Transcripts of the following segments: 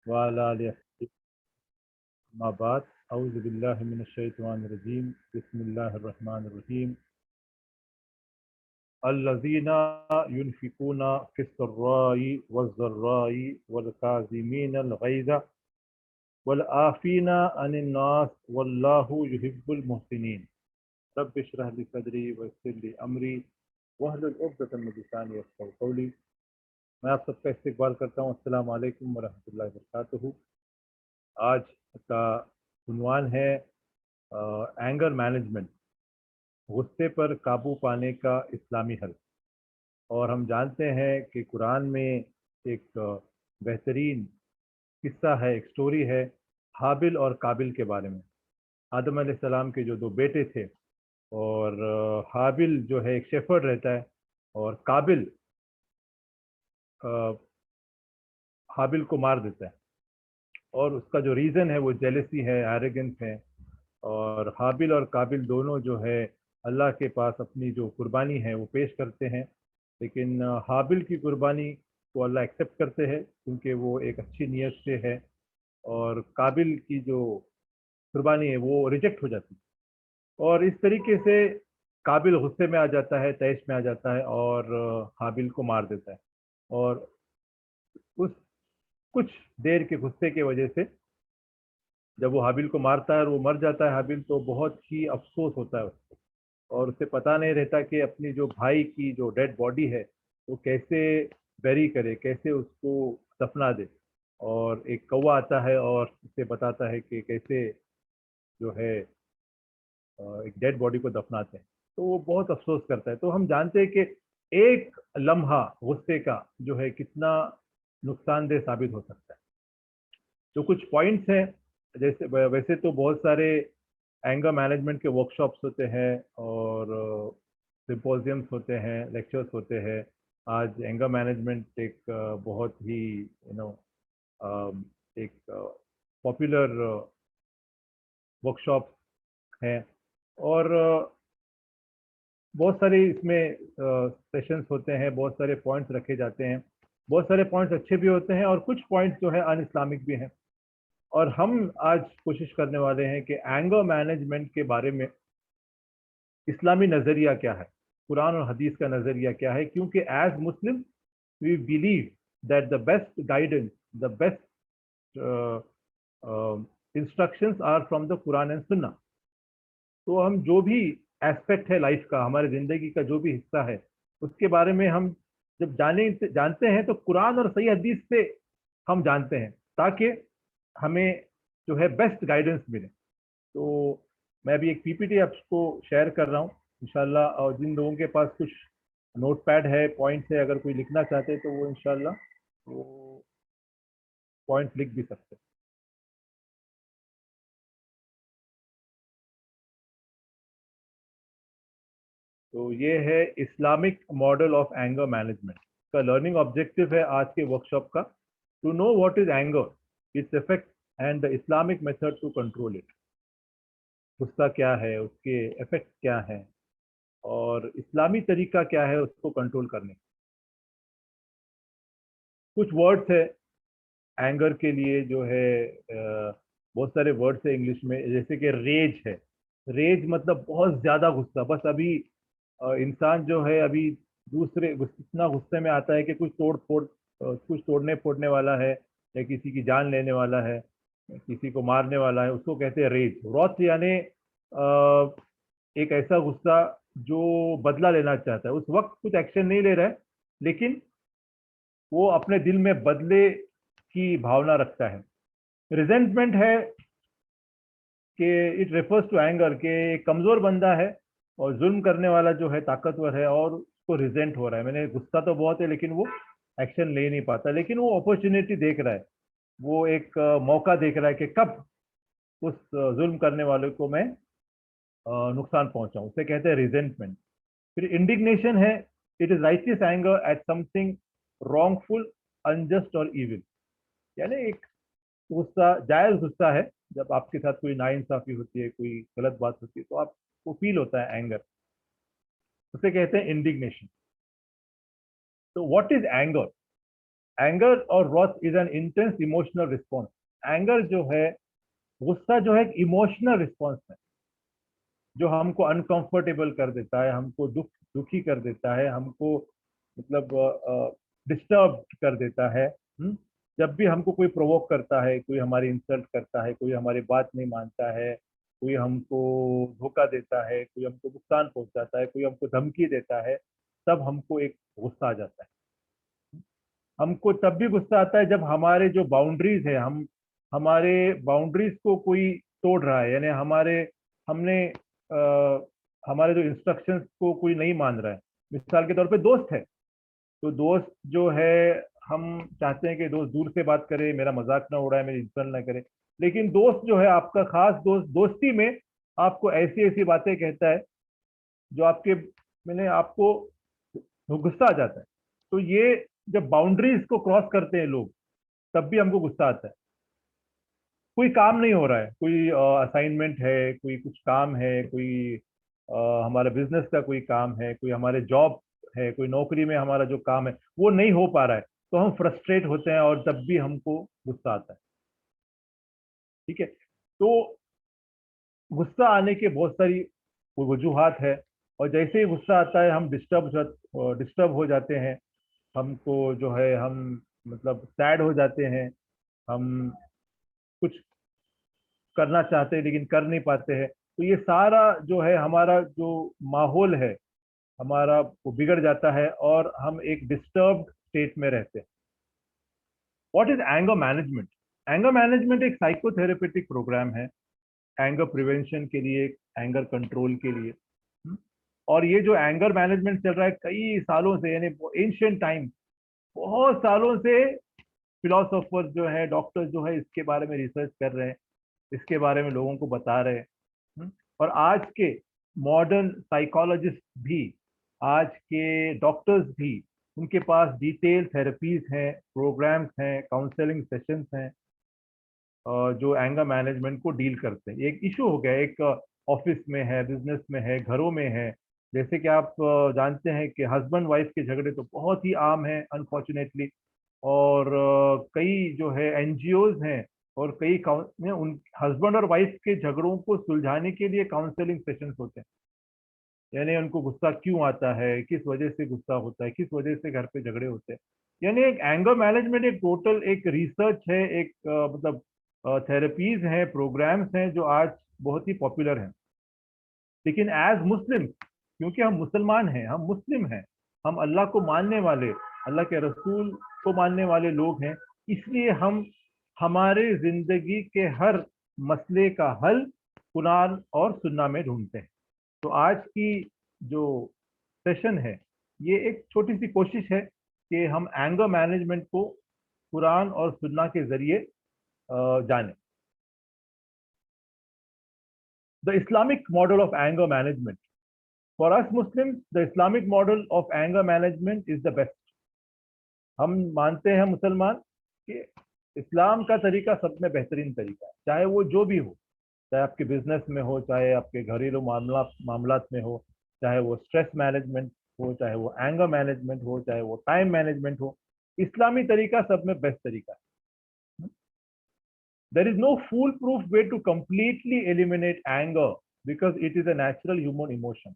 وعلى آله أما بعد أعوذ بالله من الشيطان الرجيم بسم الله الرحمن الرحيم الذين ينفقون في السراء والضراء والكاظمين الغيظ والعافين عن الناس والله يحب المحسنين رب اشرح لي صدري ويسر لي أمري واحلل عقدة من لساني يفقهوا قولي. میں آپ سب کا استقبال کرتا ہوں. السلام علیکم ورحمۃ اللہ وبرکاتہ. آج کا عنوان ہے اینگر مینجمنٹ، غصے پر قابو پانے کا اسلامی حل. اور ہم جانتے ہیں کہ قرآن میں ایک بہترین قصہ ہے، ایک سٹوری ہے حابل اور قابل کے بارے میں. آدم علیہ السلام کے جو دو بیٹے تھے، اور حابل جو ہے ایک شیفرڈ رہتا ہے، اور قابل حابل کو مار دیتا ہے. اور اس کا جو ریزن ہے وہ جیلسی ہے، ایروگنس ہے. اور حابل اور قابل دونوں جو ہے اللہ کے پاس اپنی جو قربانی ہے وہ پیش کرتے ہیں، لیکن حابل کی قربانی کو اللہ ایکسیپٹ کرتے ہیں کیونکہ وہ ایک اچھی نیت سے ہے، اور قابل کی جو قربانی ہے وہ ریجیکٹ ہو جاتی ہے. اور اس طریقے سے قابل غصے میں آ جاتا ہے، تیش میں آ جاتا ہے، اور حابل کو مار دیتا ہے. اور اس کچھ دیر کے غصے کی وجہ سے جب وہ حابل کو مارتا ہے اور وہ مر جاتا ہے حابل، تو بہت ہی افسوس ہوتا ہے اس کو، اور اسے پتہ نہیں رہتا کہ اپنی جو بھائی کی جو ڈیڈ باڈی ہے وہ کیسے بیری کرے، کیسے اس کو دفنا دے. اور ایک کوا آتا ہے اور اسے بتاتا ہے کہ کیسے جو ہے ایک ڈیڈ باڈی کو دفناتے ہیں. تو وہ بہت افسوس کرتا ہے. تو ہم جانتے ہیں کہ ایک لمحہ غصے کا جو ہے کتنا نقصان دہ ثابت ہو سکتا ہے. تو کچھ پوائنٹس ہیں، جیسے ویسے تو بہت سارے اینگر مینجمنٹ کے ورک شاپس ہوتے ہیں، اور سمپوزیمس ہوتے ہیں، لیکچرس ہوتے ہیں. آج اینگر مینجمنٹ ایک بہت ہی ایک پاپولر ورک شاپ ہیں، اور بہت سارے اس میں سیشنس ہوتے ہیں، بہت سارے پوائنٹس رکھے جاتے ہیں. بہت سارے پوائنٹس اچھے بھی ہوتے ہیں اور کچھ پوائنٹس جو ہے ان اسلامک بھی ہیں. اور ہم آج کوشش کرنے والے ہیں کہ اینگر مینجمنٹ کے بارے میں اسلامی نظریہ کیا ہے، قرآن اور حدیث کا نظریہ کیا ہے. کیونکہ as Muslim we believe that the best guidance, the best instructions are from the Quran and Sunnah. تو ہم جو بھی ایسپیکٹ ہے لائف کا، ہمارے زندگی کا جو بھی حصہ ہے، اس کے بارے میں ہم جب جانتے ہیں تو قرآن اور صحیح حدیث سے ہم جانتے ہیں، تاکہ ہمیں جو ہے بیسٹ گائیڈنس ملے. تو میں ابھی ایک پی پی ٹی آپ کو شیئر کر رہا ہوں انشاءاللہ. اور جن لوگوں کے پاس کچھ نوٹ پیڈ ہے، پوائنٹس ہے، اگر کوئی لکھنا چاہتے تو وہ انشاءاللہ وہ پوائنٹس لکھ بھی سکتے. تو یہ ہے Islamic model of anger management کا لرننگ آبجیکٹو ہے آج کے ورک شاپ کا. To know what is anger, its effect and the Islamic method to control it. غصہ کیا ہے، اس کے افیکٹ کیا ہیں، اور اسلامی طریقہ کیا ہے اس کو کنٹرول کرنے. کچھ ورڈس ہے اینگر کے لیے جو ہے، بہت سارے ورڈس ہیں انگلش میں، جیسے کہ ریج ہے. ریج مطلب بہت زیادہ غصہ. بس ابھی انسان جو ہے ابھی دوسرے اتنا غصے میں آتا ہے کہ کچھ توڑنے پھوڑنے والا ہے، یا کسی کی جان لینے والا ہے، کسی کو مارنے والا ہے، اس کو کہتے ہیں ریج. روت یعنی ایک ایسا غصہ جو بدلہ لینا چاہتا ہے. اس وقت کچھ ایکشن نہیں لے رہا ہے، لیکن وہ اپنے دل میں بدلے کی بھاونا رکھتا ہے. ریزنٹمنٹ ہے کہ اٹ ریفرز ٹو اینگر، کہ ایک کمزور بندہ ہے اور ظلم کرنے والا جو ہے طاقتور ہے، اور اس کو ریزنٹ ہو رہا ہے. میں نے غصہ تو بہت ہے لیکن وہ ایکشن لے نہیں پاتا، لیکن وہ اپرچونیٹی دیکھ رہا ہے، وہ ایک موقع دیکھ رہا ہے کہ کب اس ظلم کرنے والے کو میں نقصان پہنچاؤں. اسے کہتے ہیں ریزنٹمنٹ. پھر انڈیگنیشن ہے، it is righteous anger at something wrongful, unjust اور ایول. یعنی ایک غصہ جائز غصہ ہے. جب آپ کے ساتھ کوئی ناانصافی ہوتی ہے، کوئی غلط بات ہوتی ہے، تو آپ کو فیل ہوتا ہے اینگر، اسے کہتے ہیں انڈیگنیشن. تو واٹ از اینگر؟ एंगर और wrath is an intense emotional response. Anger जो है, गुस्सा जो है एक इमोशनल रिस्पॉन्स है जो हमको अनकंफर्टेबल कर देता है, हमको दुखी कर देता है, हमको मतलब डिस्टर्ब कर देता है। जब भी हमको कोई प्रोवोक करता है, कोई हमारी इंसल्ट करता है, कोई हमारी बात नहीं मानता है, कोई हमको धोखा देता है, कोई हमको नुकसान पहुंचाता है, कोई हमको धमकी देता है, तब हमको एक गुस्सा आ जाता है। हमको तब भी गुस्सा आता है जब हमारे जो बाउंड्रीज है, हमारे बाउंड्रीज को कोई तोड़ रहा है, यानी हमने हमारे जो इंस्ट्रक्शंस को कोई नहीं मान रहा है। मिसाल के तौर पे दोस्त है, तो दोस्त जो है, हम चाहते हैं कि दोस्त दूर से बात करे, मेरा मजाक ना उड़ाए, मेरी इंसल्ट ना करे, लेकिन दोस्त जो है आपका खास दोस्त दोस्ती में आपको ऐसी ऐसी बातें कहता है जो आपके मैंने आपको गुस्सा आ जाता है। तो ये जब बाउंड्रीज को क्रॉस करते हैं लोग, तब भी हमको गुस्सा आता है। कोई काम नहीं हो रहा है, कोई असाइनमेंट है, कोई कुछ काम है, कोई हमारा बिजनेस का कोई काम है, कोई हमारे जॉब है, कोई नौकरी में हमारा जो काम है वो नहीं हो पा रहा है, तो हम फ्रस्ट्रेट होते हैं और तब भी हमको गुस्सा आता है। ठीक है, तो गुस्सा आने के बहुत सारी वजूहात है, और जैसे ही गुस्सा आता है हम डिस्टर्ब हो जाते हैं, हमको जो है हम मतलब सैड हो जाते हैं, हम कुछ करना चाहते हैं लेकिन कर नहीं पाते हैं। तो ये सारा जो है हमारा जो माहौल है हमारा वो बिगड़ जाता है और हम एक डिस्टर्ब्ड स्टेट में रहते हैं। What is anger management? Anger management एक साइकोथेरेपेटिक प्रोग्राम है एंगर प्रिवेंशन के लिए, एंगर कंट्रोल के लिए। और ये जो एंगर मैनेजमेंट चल रहा है कई सालों से, यानी एंशिएंट टाइम, बहुत सालों से फिलोसोफर्स जो है, डॉक्टर्स जो है इसके बारे में रिसर्च कर रहे हैं, इसके बारे में लोगों को बता रहे हैं। और आज के मॉडर्न साइकोलॉजिस्ट भी, आज के डॉक्टर्स भी, उनके पास डिटेल थेरेपीज हैं, प्रोग्राम्स हैं, काउंसलिंग सेशंस हैं जो एंगर मैनेजमेंट को डील करते हैं। एक इशू हो गया, एक ऑफिस में है, बिजनेस में है, घरों में है। जैसे कि आप जानते हैं कि हस्बैंड वाइफ के झगड़े तो बहुत ही आम है अनफॉर्चुनेटली, और कई जो है एनजीओज हैं और कई उन हस्बैंड और वाइफ के झगड़ों को सुलझाने के लिए काउंसलिंग सेशंस होते हैं। यानी उनको गुस्सा क्यों आता है, किस वजह से गुस्सा होता है, किस वजह से घर पे झगड़े होते हैं। यानी एक एंगर मैनेजमेंट एक टोटल एक रिसर्च है, एक मतलब थेरेपीज हैं, प्रोग्राम्स हैं जो आज बहुत ही पॉपुलर हैं। लेकिन एज मुस्लिम, क्योंकि हम मुसलमान हैं, हम मुस्लिम हैं, हम अल्लाह को मानने वाले, अल्लाह के रसूल को मानने वाले लोग हैं, इसलिए हम हमारे जिंदगी के हर मसले का हल कुरान और सुन्ना में ढूंढते हैं। तो आज की जो सेशन है ये एक छोटी सी कोशिश है कि हम एंगर मैनेजमेंट को कुरान और सुन्ना के जरिए जाने। The Islamic model of anger management. For us Muslims, the Islamic model of anger management is the best. हम मानते हैं मुसलमान कि इस्लाम का तरीका सब में बेहतरीन तरीका है, चाहे वो जो भी हो, चाहे आपके बिजनेस में हो, चाहे आपके घरेलू मामलात में हो, चाहे वो स्ट्रेस मैनेजमेंट हो, चाहे वो एंगर मैनेजमेंट हो, चाहे वो टाइम मैनेजमेंट हो, इस्लामी तरीका सब में बेस्ट तरीका है। There is no foolproof way to completely eliminate anger because it is a natural human emotion.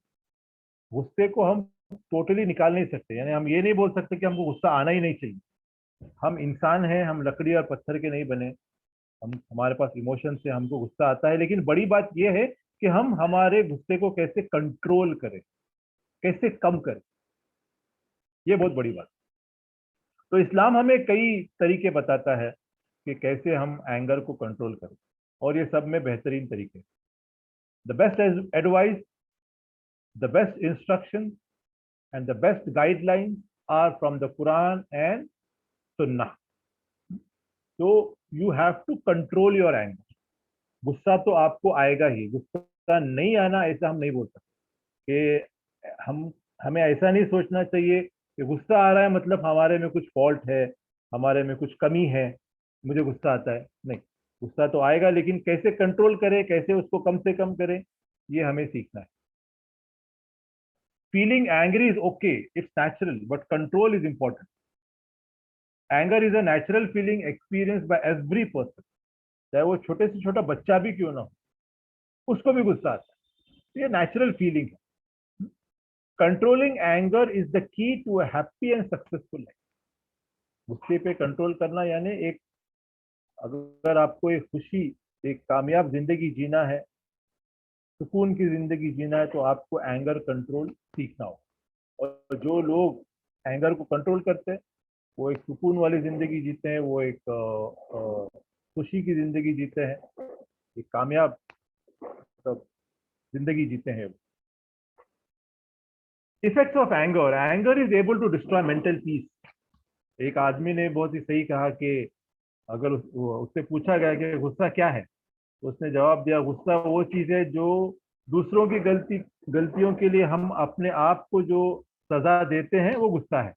गुस्से को हम टोटली निकाल नहीं सकते, यानी हम ये नहीं बोल सकते कि हमको गुस्सा आना ही नहीं चाहिए। हम इंसान हैं, हम लकड़ी और पत्थर के नहीं बने, हम हमारे पास इमोशन से हमको गुस्सा आता है। लेकिन बड़ी बात यह है कि हम हमारे गुस्से को कैसे कंट्रोल करें, कैसे कम करें, ये बहुत बड़ी बात। तो इस्लाम हमें कई तरीके बताता है कि कैसे हम एंगर को कंट्रोल करें, और ये सब में बेहतरीन तरीके। The best advice, the best instruction and the best guidelines are from the Quran and Sunnah. तो you have to control your anger. गुस्सा तो आपको आएगा ही, गुस्सा नहीं आना ऐसा हम नहीं बोल सकते कि हमें ऐसा नहीं सोचना चाहिए कि गुस्सा आ रहा है मतलब हमारे में कुछ फॉल्ट है, हमारे में कुछ कमी है, मुझे गुस्सा आता है। नहीं, गुस्सा तो आएगा, लेकिन कैसे कंट्रोल करें, कैसे उसको कम से कम करें, ये हमें सीखना है। Feeling angry is okay, it's natural, but control is important. Anger is a natural feeling experience by every person, चाहे वो छोटे से छोटा बच्चा भी क्यों ना हो, उसको भी गुस्सा आता है। ये नेचुरल फीलिंग है। Controlling anger is the key to a happy and successful life. गुस्से पे कंट्रोल करना यानी एक, अगर आपको एक खुशी, एक कामयाब जिंदगी जीना है, सुकून की जिंदगी जीना है, तो आपको एंगर कंट्रोल सीखना होगा। और जो लोग एंगर को कंट्रोल करते हैं वो एक सुकून वाली जिंदगी जीते हैं, वो एक खुशी की जिंदगी जीते हैं, एक कामयाब मतलब जिंदगी जीते हैं। Effects of anger, anger is able to destroy mental peace. एक आदमी ने बहुत ही सही कहा कि अगर उससे पूछा गया कि गुस्सा क्या है, तो उसने जवाब दिया, गुस्सा वो चीज है जो दूसरों की गलतियों के लिए हम अपने आप को जो सजा देते हैं, वो गुस्सा है।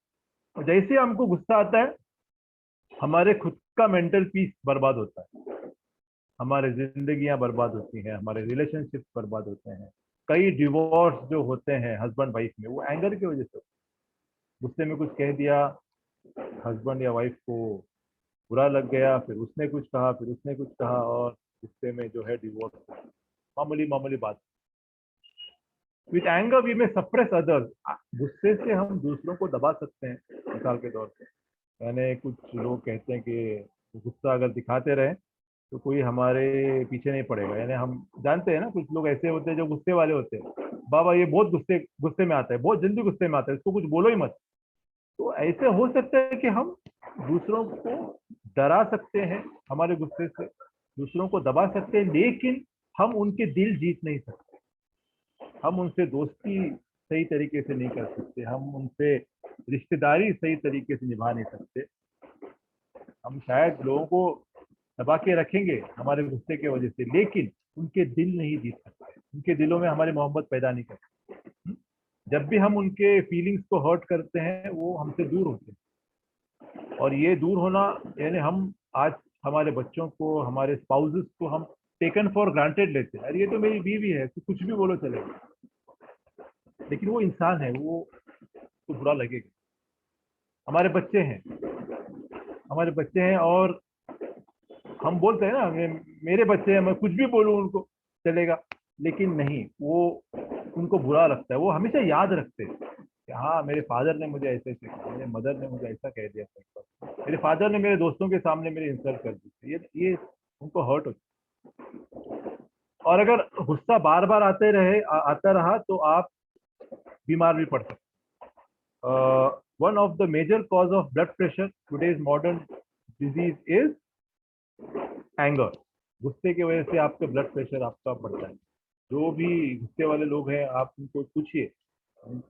और जैसे हमको गुस्सा आता है, हमारे खुद का मेंटल पीस बर्बाद होता है, हमारे जिंदगियां बर्बाद होती हैं, हमारे रिलेशनशिप बर्बाद होते हैं। कई डिवोर्स जो होते हैं हस्बैंड वाइफ में, वो एंगर की वजह से। गुस्से में कुछ कह दिया, हस्बैंड या वाइफ को बुरा लग गया, फिर उसने कुछ कहा, फिर उसने कुछ कहा, और गुस्से में जो है डिवोर्स, मामूली मामूली बात। विथ एंगर वी में सप्रेस अदर्स, गुस्से से हम दूसरों को दबा सकते हैं। मिसाल के तौर पे, यानी कुछ लोग कहते हैं कि गुस्सा अगर दिखाते रहे तो कोई हमारे पीछे नहीं पड़ेगा। यानी हम जानते हैं ना, कुछ लोग ऐसे होते हैं जो गुस्से वाले होते हैं, बाबा ये बहुत गुस्से गुस्से में आता है, बहुत जल्दी गुस्से में आता है, इसको कुछ बोलो ही मत। तो ऐसे हो सकता है कि हम दूसरों को डरा सकते हैं, हमारे गुस्से से दूसरों को दबा सकते हैं, लेकिन हम उनके दिल जीत नहीं सकते। हम उनसे दोस्ती सही तरीके से नहीं कर सकते, हम उनसे रिश्तेदारी सही तरीके से निभा नहीं सकते। हम शायद लोगों को दबा के रखेंगे हमारे गुस्से की वजह से, लेकिन उनके दिल नहीं जीत सकते, उनके दिलों में हमारी मोहब्बत पैदा नहीं करते। जब भी हम उनके फीलिंग्स को हर्ट करते हैं, वो हमसे दूर होते हैं। और ये दूर होना यानी हम आज हमारे बच्चों को, हमारे स्पाउसेस को हम टेकन फॉर ग्रांटेड लेते हैं, अरे ये तो मेरी बीवी है, तो कुछ भी बोलो चलेगा, लेकिन वो इंसान है, वो तो बुरा लगेगा। हमारे बच्चे हैं, हमारे बच्चे हैं, और हम बोलते हैं ना, मेरे बच्चे हैं, मैं कुछ भी बोलूं उनको चलेगा, लेकिन नहीं, वो उनको बुरा लगता है। वो हमेशा याद रखते हैं कि हाँ, मेरे फादर ने मुझे ऐसे ऐसे कहा, मेरे मदर ने मुझे ऐसा कह दिया था, मेरे फादर ने मेरे दोस्तों के सामने मेरी इंसल्ट कर दी थी। ये उनको हर्ट होता है। और अगर गुस्सा बार बार आता रहा तो आप बीमार भी पड़ सकते। One of the major cause of blood pressure today's modern disease is anger. गुस्से की वजह से आपका ब्लड प्रेशर आपका बढ़ता है। जो भी गुस्से वाले लोग हैं, आप उनको पूछिए,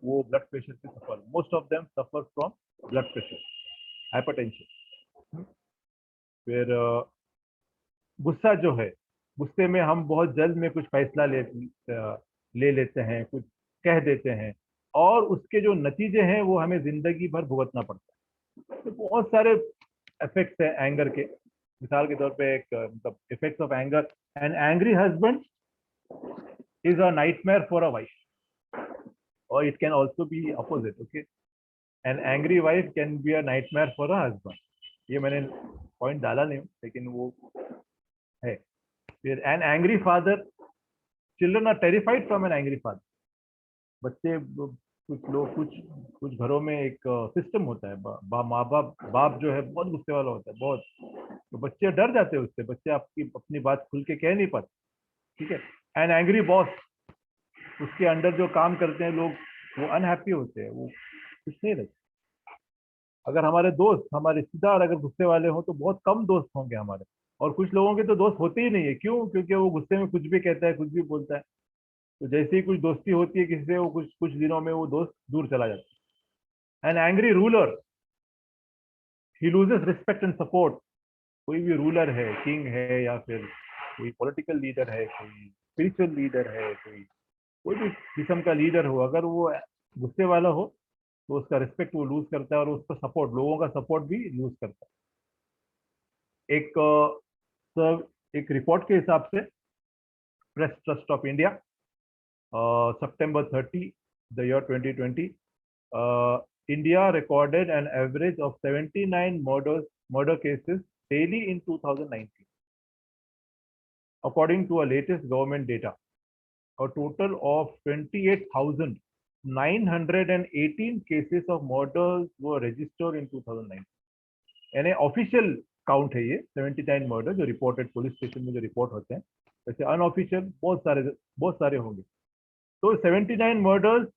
वो ब्लड प्रेशर से suffer, most of them suffer from blood pressure, hypertension. फिर गुस्सा जो है, गुस्से में हम बहुत जल्द में कुछ फैसला ले लेते हैं, कुछ कह देते हैं, और उसके जो नतीजे हैं वो हमें जिंदगी भर भुगतना पड़ता है। तो बहुत सारे इफेक्ट्स हैं एंगर के। मिसाल के तौर पे एक मतलब effects of anger, an angry husband is a nightmare for a wife, और it can also be opposite. Okay, an angry wife can be a nightmare for a husband. ये मैंने पॉइंट डाला नहीं, लेकिन वो है। फिर an angry father, children are terrified from an angry father. बच्चे, कुछ लोग, कुछ घरों में एक सिस्टम होता है, माँ बाप जो है बहुत गुस्से वाला होता है, बहुत, तो बच्चे डर जाते हैं उससे, बच्चे आपकी अपनी बात खुल के कह नहीं पाते। ठीक है। एन एंग्री बॉस, उसके अंडर जो काम करते हैं लोग, वो अनहैप्पी होते हैं, वो कुछ नहीं रहते। अगर हमारे दोस्त, हमारे रिश्तेदार अगर गुस्से वाले हो, तो बहुत कम दोस्त होंगे हमारे। और कुछ लोगों के तो दोस्त होते ही नहीं है। क्यों? क्योंकि वो गुस्से में कुछ भी कहता है, कुछ भी बोलता है। तो जैसे ही कुछ दोस्ती होती है किसी से, वो कुछ कुछ दिनों में वो दोस्त दूर चला जाता है। An angry ruler, he loses respect and support. कोई भी रूलर है, किंग है, या फिर कोई पॉलिटिकल लीडर है, कोई स्पिरिचुअल लीडर है, कोई भी किस्म का लीडर हो, अगर वो गुस्से वाला हो, तो उसका रिस्पेक्ट वो लूज करता है, और उसका सपोर्ट, लोगों का सपोर्ट भी लूज करता है। एक रिपोर्ट के हिसाब से, press trust of India, September 30, the year 2020, India recorded an average of 79 murder cases daily in 2019. According to our latest government data, a total of 28,918 cases of murders were registered in 2019. यानी official count है ये 79 murder जो reported police station में जो report होते हैं, वैसे unofficial बहुत सारे होंगे. तो 79 मर्डर्स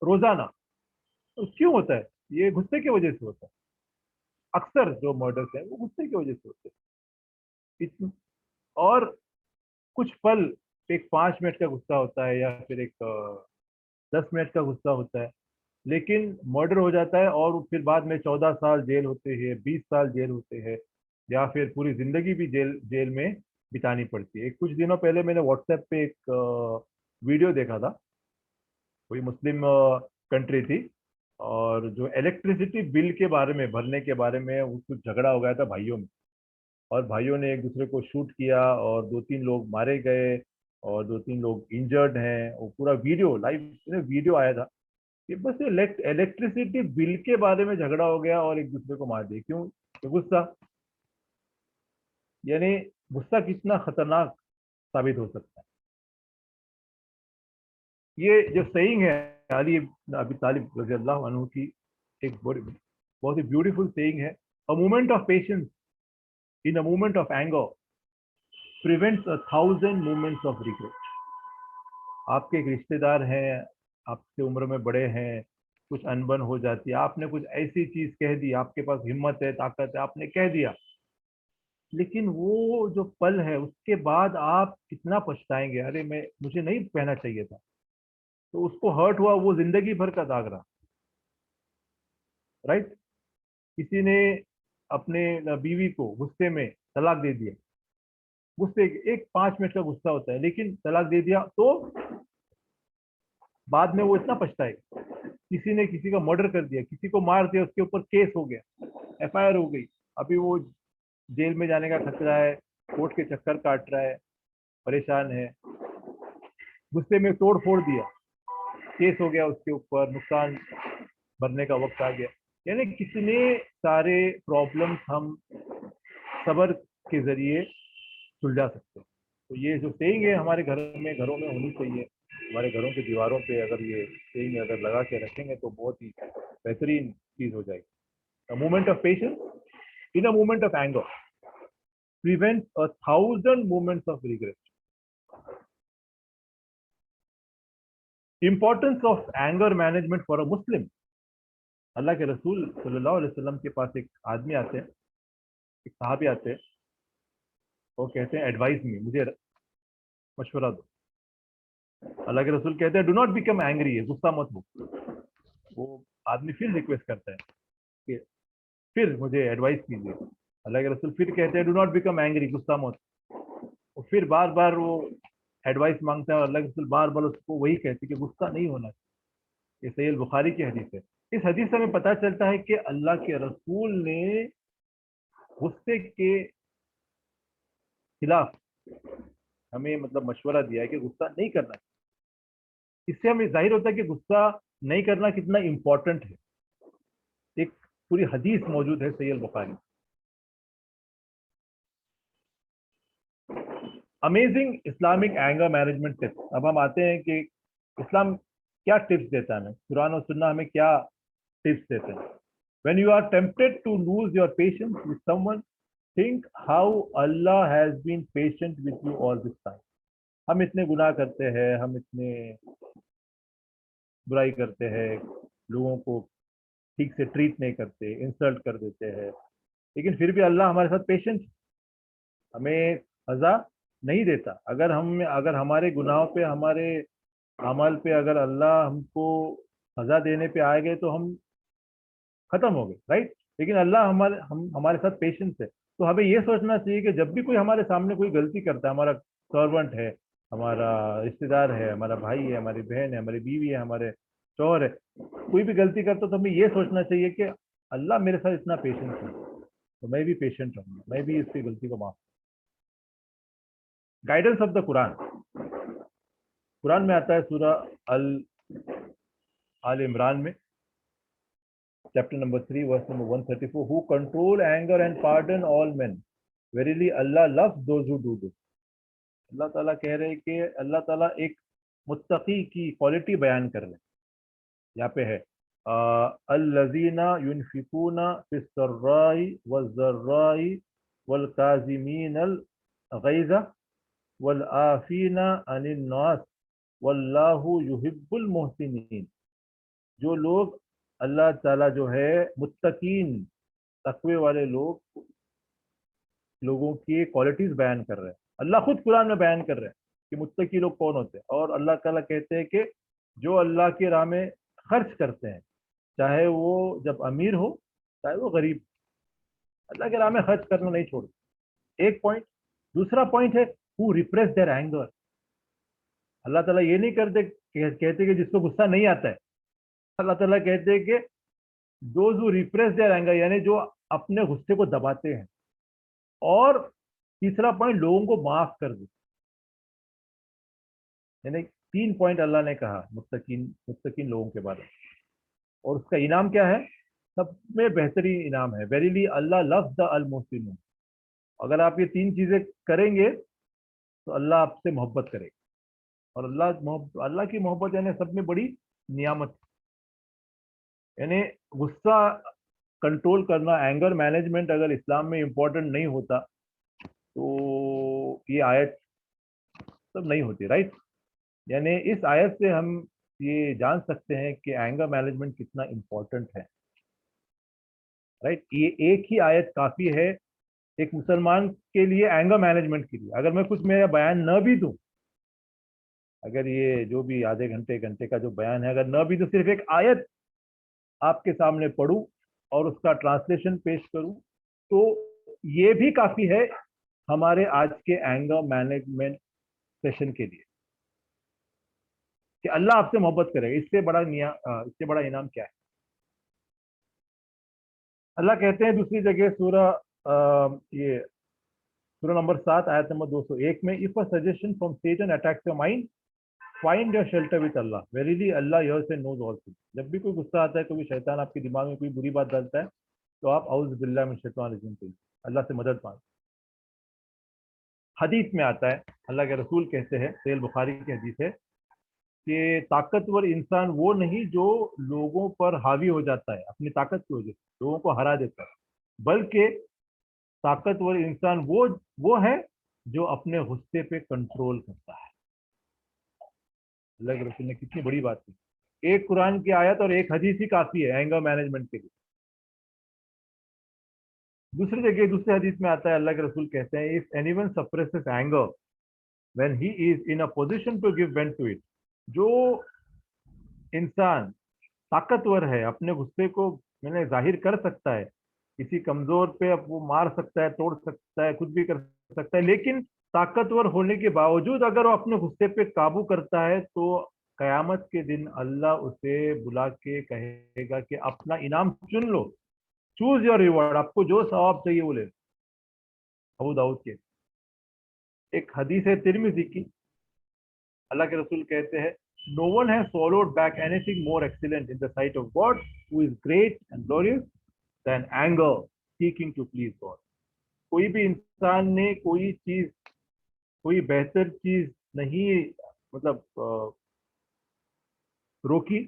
रोजाना. तो क्यों होता है? ये गुस्से की वजह से होता है. अक्सर जो मर्डर्स हैं वो गुस्से की वजह से होते हैं. और कुछ पल, एक 5 मिनट का गुस्सा होता है या फिर एक 10 मिनट का गुस्सा होता है, लेकिन मर्डर हो जाता है और फिर बाद में 14 साल जेल होते हैं, 20 साल जेल होते हैं, या फिर पूरी जिंदगी भी जेल में बितानी पड़ती है. कुछ दिनों पहले मैंने व्हाट्सएप पे एक वीडियो देखा था. कोई मुस्लिम कंट्री थी और जो इलेक्ट्रिसिटी बिल के बारे में भरने के बारे में कुछ झगड़ा हो गया था भाइयों में, और भाइयों ने एक दूसरे को शूट किया और 2-3 लोग मारे गए और 2-3 लोग इंजर्ड हैं. वो पूरा वीडियो लाइव वीडियो आया था कि बस इलेक्ट्रिसिटी बिल के बारे में झगड़ा हो गया और एक दूसरे को मार दिया. क्यों? तो गुस्सा. यानी गुस्सा कितना खतरनाक साबित हो सकता है. ये जो सेइंग है अली इब्न अबी तालिब रज़ी अल्लाह अन्हु की, एक बहुत ही ब्यूटीफुल सेइंग है. A moment of patience in a moment of anger prevents 1,000 moments of regret. आपके एक रिश्तेदार हैं, आपसे उम्र में बड़े हैं, कुछ अनबन हो जाती है, आपने कुछ ऐसी चीज कह दी, आपके पास हिम्मत है, ताकत है, आपने कह दिया, लेकिन वो जो पल है उसके बाद आप कितना पछताएंगे, अरे मुझे नहीं कहना चाहिए था. तो उसको हर्ट हुआ, वो जिंदगी भर का दाग रहा. राइट. किसी ने अपने बीवी को गुस्से में तलाक दे दिया. गुस्से एक 5 मिनट का गुस्सा होता है, लेकिन तलाक दे दिया तो बाद में वो इतना पछताएगा. किसी ने किसी का मर्डर कर दिया, किसी को मार दिया, उसके ऊपर केस हो गया, एफआईआर हो गई, अभी वो जेल में जाने का खतरा है, कोर्ट के चक्कर काट रहा है, परेशान है. गुस्से में तोड़ फोड़ दिया, केस हो गया उसके ऊपर, नुकसान भरने का वक्त आ गया. यानी कितने सारे प्रॉब्लम्स हम सब्र के जरिए सुलझा सकते हैं. तो ये जो सेइंग है हमारे घरों में होनी चाहिए. हमारे घरों की दीवारों पे अगर ये सेइंग अगर लगा के रखेंगे तो बहुत ही बेहतरीन चीज हो जाएगी. A moment of patience in a moment of anger prevents 1,000 moments of regret. Importance of anger management for a Muslim. अल्लाह के रसूल सल्लल्लाहु अलैहि वसल्लम के पास एक आदमी आते हैं, एक साहबी आते हैं, वो कहते हैं एडवाइस मी, मुझे मशवरा दो. अल्लाह के रसूल कहते हैं डू नॉट बिकम एंग्री, गुस्सा मत हो. वो आदमी फिर रिक्वेस्ट करता है कि फिर मुझे एडवाइस कीजिए. अल्लाह के रसूल फिर कहते हैं डू नॉट बिकम एंग्री, गुस्सा मत. और फिर बार बार वो एडवाइस मांगता है और अल्लाह के रसूल बार बार उसको वही कहते हैं कि गुस्सा नहीं होना. ये सही बुखारी की हदीस है. इस हदीस से हमें पता चलता है कि अल्लाह के रसूल ने गुस्से के खिलाफ हमें मतलब मशवरा दिया है कि गुस्सा नहीं करना. इससे हमें जाहिर होता है कि गुस्सा नहीं करना कितना इंपॉर्टेंट है. एक पूरी हदीस मौजूद है सही Bukhari. Amazing Islamic anger management tips. अब हम आते हैं कि इस्लाम क्या टिप्स देता है हमें, कुरान और सुन्ना हमें क्या टिप्स देते हैं. When you are tempted to lose your patience with someone, think how Allah has been patient with you all this time. हम इतने गुनाह करते हैं, हम इतने बुराई करते हैं, लोगों को ठीक से ट्रीट नहीं करते, इंसल्ट कर देते हैं, लेकिन फिर भी अल्लाह हमारे साथ पेशेंट, हमें सजा नहीं देता. अगर हमारे गुनाहों पे, हमारे अमल पे अगर अल्लाह हमको सजा देने पे आ गए तो हम खत्म हो गए. राइट. लेकिन अल्लाह हमारे साथ पेशेंस है. तो हमें ये सोचना चाहिए कि जब भी कोई हमारे सामने कोई गलती करता है, हमारा सर्वेंट है, हमारा रिश्तेदार है, हमारा भाई है, हमारी बहन है, हमारी बीवी है, हमारे शौहर है, कोई भी गलती करता तो हमें ये सोचना चाहिए कि अल्लाह मेरे साथ इतना पेशेंस है तो मैं भी पेशेंट रहूंगा, मैं भी इसकी गलती को माफ. Guidance of the Quran. Quran में आता है सूरह अल इमरान में chapter number 3 verse number 134, who control anger and pardon all men, verily Allah loves those who do this. अल्लाह ताला कह रहे हैं कि अल्लाह ताला एक मुत्तकी की क्वालिटी बयान कर रहे हैं। यहाँ पे है अल्लज़ीना युनफिकूना फिस्सर्राई वज़्ज़र्राई वलकाज़िमीनल गैज़ वलआफीना अनिन नास वल्लाहु युहिब्बुल मुहसिनीन। जो लोग अल्लाह ताला जो है मुत्तकीन तकवे वाले लोगों की क्वालिटीज बयान कर रहे हैं। अल्लाह खुद कुरान में बयान कर रहे हैं कि मुत्तकी लोग कौन होते हैं, और अल्लाह ताला कहते हैं कि जो अल्लाह की राह में खर्च करते हैं, चाहे वो जब अमीर हो चाहे वो गरीब, अल्लाह की राह में खर्च करना नहीं छोड़ते। एक पॉइंट। दूसरा पॉइंट है हु रिप्रेस देयर एंगर। अल्लाह ताला ये नहीं करते कहते कि जिसको गुस्सा नहीं आता है, अल्लाह ताला कहते हैं कि those who repress their anger, यानी जो अपने गुस्से को दबाते हैं। और तीसरा पॉइंट, लोगों को माफ कर दे। यानी 3 पॉइंट अल्लाह ने कहा मुत्तकीन लोगों के बारे में, और उसका इनाम क्या है? सब में बेहतरीन इनाम है, वेरीली अल्लाह लव्स द अल मुहसिनीन। अगर आप ये 3 चीजें करेंगे तो अल्लाह आपसे मोहब्बत करेगा, और अल्लाह की मोहब्बत यानी सब में बड़ी नियामत। यानी गुस्सा कंट्रोल करना, एंगर मैनेजमेंट अगर इस्लाम में इम्पोर्टेंट नहीं होता तो ये आयत सब नहीं होती, राइट। यानी इस आयत से हम ये जान सकते हैं कि एंगर मैनेजमेंट कितना इम्पोर्टेंट है, राइट। ये एक ही आयत काफ़ी है एक मुसलमान के लिए एंगर मैनेजमेंट के लिए। अगर मैं कुछ मेरा बयान न भी दूं, अगर ये जो भी आधे घंटे का जो बयान है अगर न भी दूं, सिर्फ एक आयत आपके सामने पढ़ूं और उसका ट्रांसलेशन पेश करूं, तो ये भी काफ़ी है हमारे आज के एंगर मैनेजमेंट सेशन के लिए, कि अल्लाह आपसे मोहब्बत करेगा। इससे बड़ा इनाम क्या है? अल्लाह कहते हैं दूसरी जगह सूरह नंबर 7 आयत नंबर 201 में, if a suggestion from Satan attacks your mind find your shelter with Allah, verily Allah hears and knows all things. जब भी कोई गुस्सा आता है, कोई शैतान आपके दिमाग में कोई बुरी बात डालता है, तो आप औज़ु बिल्लाहि मिनश शैतानिर रजीम से अल्लाह से मदद मांगे। हदीस में आता है, अल्लाह के रसूल कहते हैं, सहीह बुखारी की हदीस है कि ताकतवर इंसान वो नहीं जो लोगों पर हावी हो जाता है अपनी ताकत की वजह से, लोगों को हरा देता है, बल्कि ताकतवर इंसान वो है जो अपने गुस्से पे कंट्रोल करता है। अल्लाह के रसूल ने कितनी बड़ी बात की। एक कुरान की आयत और एक हदीस ही काफी है एंगर मैनेजमेंट के लिए। दूसरे हदीस में आता है, अल्लाह के रसूल कहते हैं, if anyone suppresses anger when he is in a position to give vent to it, जो इंसान ताकतवर है अपने गुस्से को मैंने जाहिर कर सकता है, किसी कमजोर पे अब वो मार सकता है, तोड़ सकता है, कुछ भी कर सकता है, लेकिन ताकतवर होने के बावजूद अगर वो अपने गुस्से पे काबू करता है, तो कयामत के दिन अल्लाह उसे बुला के कहेगा कि अपना इनाम चुन लो, चूज योर रिवॉर्ड, आपको जो सवाब चाहिए वो ले। अबू दाऊद के एक हदीस है तिरमिजी की, अल्लाह के रसूल कहते हैं, no one has swallowed back anything more excellent in the sight of God, who is great and glorious, than anger seeking to please God। कोई भी इंसान ने कोई बेहतर चीज नहीं रोकी,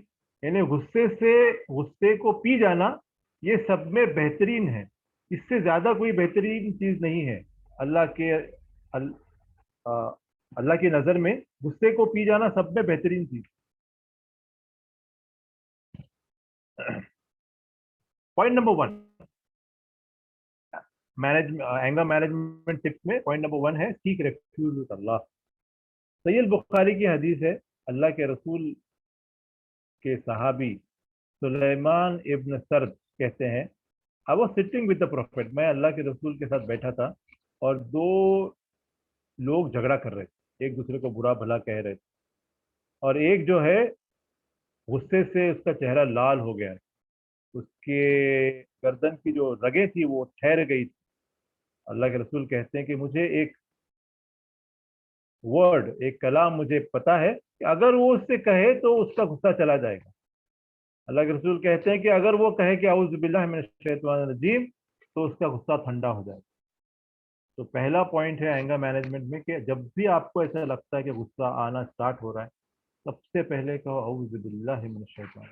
यानी गुस्से को पी जाना ये सब में बेहतरीन है, इससे ज्यादा कोई बेहतरीन चीज नहीं है। अल्लाह की नजर में गुस्से को पी जाना सब में बेहतरीन चीज। Point number 1 anger management tips में पॉइंट नंबर 1 है सीक रेफ्यूज विद अल्लाह। सहीह बुखारी की हदीस है, अल्लाह के रसूल के सहाबी सुलेमान इब्न सर्द कहते हैं, I was sitting with the prophet, मैं अल्लाह के रसूल के साथ बैठा था और 2 लोग झगड़ा कर रहे थे, एक दूसरे को बुरा भला कह रहे थे, और एक जो है गुस्से से उसका चेहरा लाल हो गया, उसके गर्दन की जो रगें थी वो ठहर गई थी। अल्लाह के रसूल कहते हैं कि मुझे एक कलाम मुझे पता है कि अगर वो उससे कहे तो उसका गुस्सा चला जाएगा, अल्लाह के रसूल कहते हैं कि अगर वो कहे कि औज़ु बिल्लाहि मिनश शैतानिर रजीम तो उसका गुस्सा ठंडा हो जाए। तो पहला पॉइंट है एंगर मैनेजमेंट में कि जब भी आपको ऐसा लगता है कि गुस्सा आना स्टार्ट हो रहा है, सबसे पहले कहो औज़ु बिल्लाहि मिनश शैतान।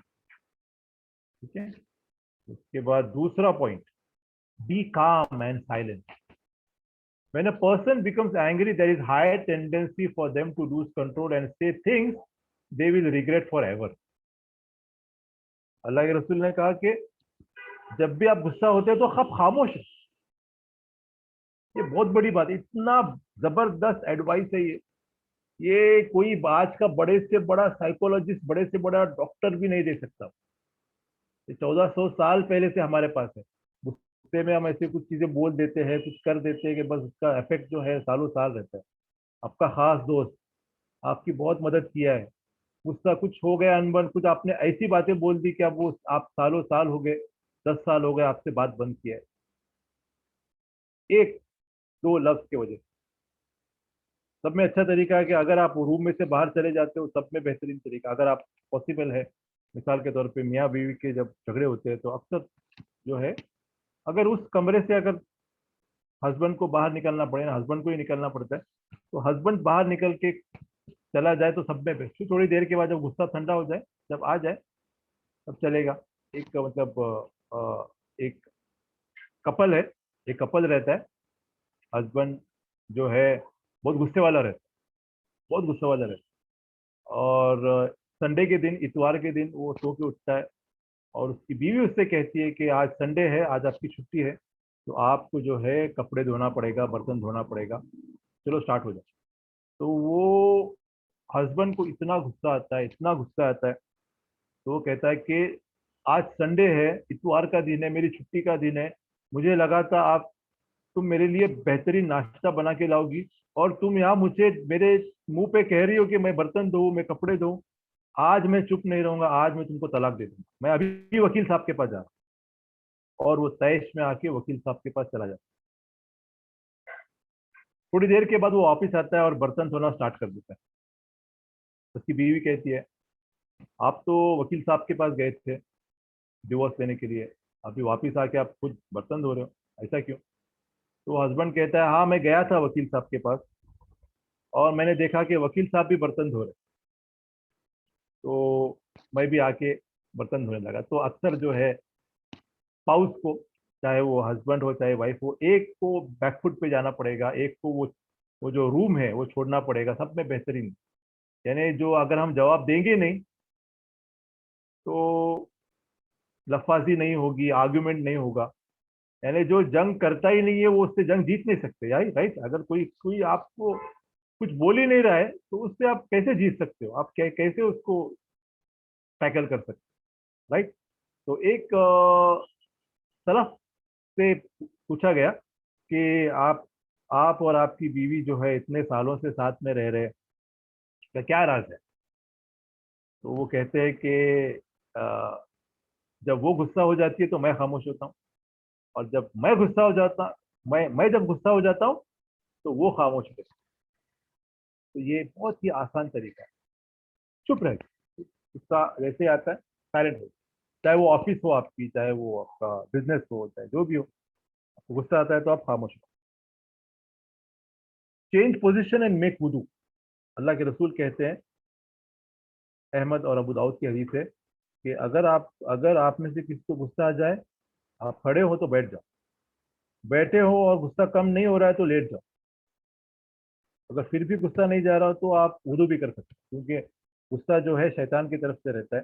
ठीक है। उसके बाद दूसरा पॉइंट, बी काम and silent. When a person becomes angry, there is high tendency for them to lose control and say things they will regret forever. अल्लाह के रसूल ने कहा कि जब भी आप गुस्सा होते हैं तो आप खामोश हैं। ये बहुत बड़ी बात है, इतना जबरदस्त एडवाइस है ये कोई आज का बड़े से बड़ा साइकोलॉजिस्ट, बड़े से बड़ा डॉक्टर भी नहीं दे सकता। ये 1400 साल पहले से हमारे पास है। गुस्से में हम ऐसे कुछ चीजें बोल देते हैं, कुछ कर देते हैं कि बस उसका इफेक्ट जो है सालों साल रहता है। आपका खास दोस्त आपकी बहुत मदद किया है, गुस्सा कुछ हो गया अनबन, कुछ आपने ऐसी बातें बोल दी कि अब वो आप सालों साल हो गए, 10 साल हो गए आपसे बात बंद किया है, एक दो लफ्ज की वजह से। सब में अच्छा तरीका है कि अगर आप रूम में से बाहर चले जाते हो, सब में बेहतरीन तरीका, अगर आप पॉसिबल है, मिसाल के तौर पे मियाँ बीवी के जब झगड़े होते हैं तो अक्सर जो है, अगर उस कमरे से अगर हस्बैंड को बाहर निकलना पड़े ना, हस्बैंड को ही निकलना पड़ता है, तो हस्बैंड बाहर निकल के चला जाए तो सब में बेस्ट। थोड़ी देर के बाद जब गुस्सा ठंडा हो जाए, जब आ जाए, तब चलेगा। एक मतलब एक कपल है, एक कपल रहता है, हस्बैंड जो है बहुत गुस्से वाला रहता है, बहुत गुस्से वाला रहता है, और संडे के दिन, इतवार के दिन वो सो के उठता है और उसकी बीवी उससे कहती है कि आज संडे है, आज आपकी छुट्टी है, तो आपको जो है कपड़े धोना पड़ेगा, बर्तन धोना पड़ेगा, चलो स्टार्ट हो जाए। तो वो हस्बैंड को इतना गुस्सा आता है, इतना गुस्सा आता है, तो वो कहता है कि आज संडे है, इतवार का दिन है, मेरी छुट्टी का दिन है, मुझे लगा था आप तुम मेरे लिए बेहतरीन नाश्ता बना के लाओगी, और तुम यहाँ मुझे मेरे मुंह पे कह रही हो कि मैं बर्तन धोऊं, मैं कपड़े धोऊं। आज मैं चुप नहीं रहूंगा, आज मैं तुमको तलाक दे दूंगा, मैं अभी वकील साहब के पास जा रहा हूँ। और वो तैश में आके वकील साहब के पास चला जाता है। थोड़ी देर के बाद वो वापिस आता है और बर्तन धोना स्टार्ट कर देता है। उसकी बीवी कहती है, आप तो वकील साहब के पास गए थे डिवोर्स लेने के लिए, अभी वापिस आके आप खुद बर्तन धो रहे हो, ऐसा क्यों? तो हस्बैंड कहता है, हाँ मैं गया था वकील साहब के पास और मैंने देखा कि वकील साहब भी बर्तन धो रहे, तो मैं भी आके बर्तन धोने लगा। तो अक्सर जो है स्पाउस को, चाहे वो हस्बैंड हो चाहे वाइफ हो, एक को बैकफुट पे जाना पड़ेगा, एक को वो जो रूम है वो छोड़ना पड़ेगा, सब में बेहतरीन। यानी जो अगर हम जवाब देंगे नहीं तो लफाजी नहीं होगी, आर्ग्यूमेंट नहीं होगा। यानी जो जंग करता ही नहीं है वो उससे जंग जीत नहीं सकते, राइट राइट। अगर कोई कोई आपको कुछ बोल ही नहीं रहा है तो उससे आप कैसे जीत सकते हो, आप कैसे उसको टैकल कर सकते हो, राइट। तो एक सलफ से पूछा गया कि आप और आपकी बीवी जो है इतने सालों से साथ में रह रहे हैं, तो क्या राज है? तो वो कहते हैं कि अ, जब वो गुस्सा हो जाती है तो मैं खामोश होता हूँ, और जब मैं गुस्सा हो जाता मैं जब गुस्सा हो जाता हूँ तो वो खामोश होते हैं। तो ये बहुत ही आसान तरीका है, चुप रह, गुस्सा वैसे आता है, साइलेंट हो, चाहे वो ऑफिस हो आपकी, चाहे वो आपका बिजनेस हो, चाहे जो भी हो, आपको गुस्सा आता है तो आप खामोश हो। चेंज पोजिशन एंड मेक वुडू। अल्लाह के रसूल कहते हैं, अहमद और अबू दाऊद की हदीस है कि अगर आप में से किसी को गुस्सा आ जाए, आप खड़े हो तो बैठ जाओ, बैठे हो और गुस्सा कम नहीं हो रहा है तो लेट जाओ, अगर फिर भी गुस्सा नहीं जा रहा हो तो आप वुदू भी कर सकते हो, क्योंकि गुस्सा जो है शैतान की तरफ से रहता है,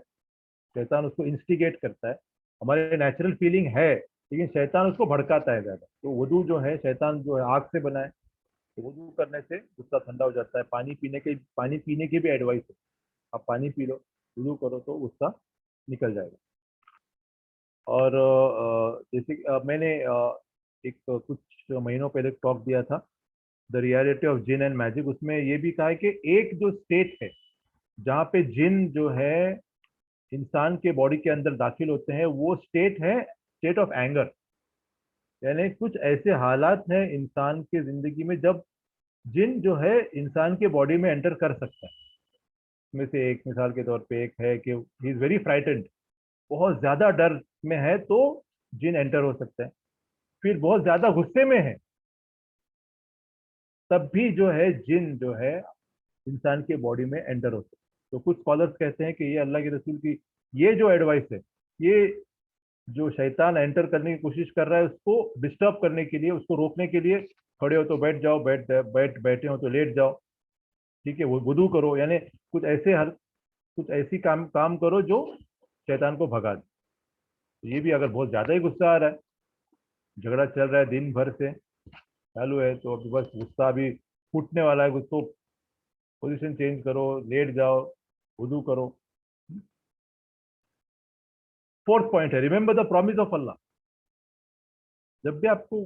शैतान उसको इंस्टिगेट करता है। हमारे नेचुरल फीलिंग है, लेकिन शैतान उसको भड़काता है ज्यादा। तो वुदू जो है, शैतान जो है आग से बना है, तो वुदू करने से गुस्सा ठंडा हो जाता है। पानी पीने की भी एडवाइस है, आप पानी पी लो, वुदू करो तो गुस्सा निकल जाएगा। और जैसे मैंने एक कुछ महीनों पहले टॉक दिया था, the reality of jinn and magic, उसमें ये भी कहा है कि एक जो स्टेट है जहाँ पे जिन जो है इंसान के बॉडी के अंदर दाखिल होते हैं, वो स्टेट है स्टेट ऑफ एंगर। यानी कुछ ऐसे हालात हैं इंसान की जिंदगी में जब जिन जो है इंसान के बॉडी में एंटर कर सकता है। इसमें से एक मिसाल के तौर पे एक है कि ही इज वेरी फ्राइटेंड, بہت زیادہ ڈر میں ہے تو جن انٹر ہو سکتا ہے. پھر بہت زیادہ غصے میں ہے تب بھی جو ہے جن جو ہے انسان کے باڈی میں انٹر ہو سکتا ہے. تو کچھ اسکالرس کہتے ہیں کہ یہ اللہ کے رسول کی یہ جو ایڈوائس ہے، یہ جو شیطان انٹر کرنے کی کوشش کر رہا ہے اس کو ڈسٹرب کرنے کے لیے، اس کو روکنے کے لیے، کھڑے ہو تو بیٹھ جاؤ، بیٹھے ہو تو لیٹ جاؤ، ٹھیک ہے، وہ وضو کرو، یعنی کچھ ایسے کچھ ایسی کام کرو جو شیطان کو بھگا دے. یہ بھی اگر بہت زیادہ ہی غصہ آ رہا ہے، جھگڑا چل رہا ہے دن بھر سے چالو ہے، تو ابھی بس غصہ بھی پھوٹنے والا ہے، تو پوزیشن چینج کرو، لیٹ جاؤ، وضو کرو. فورتھ پوائنٹ ہے ریمبر دا پرومس آف اللہ. جب بھی آپ کو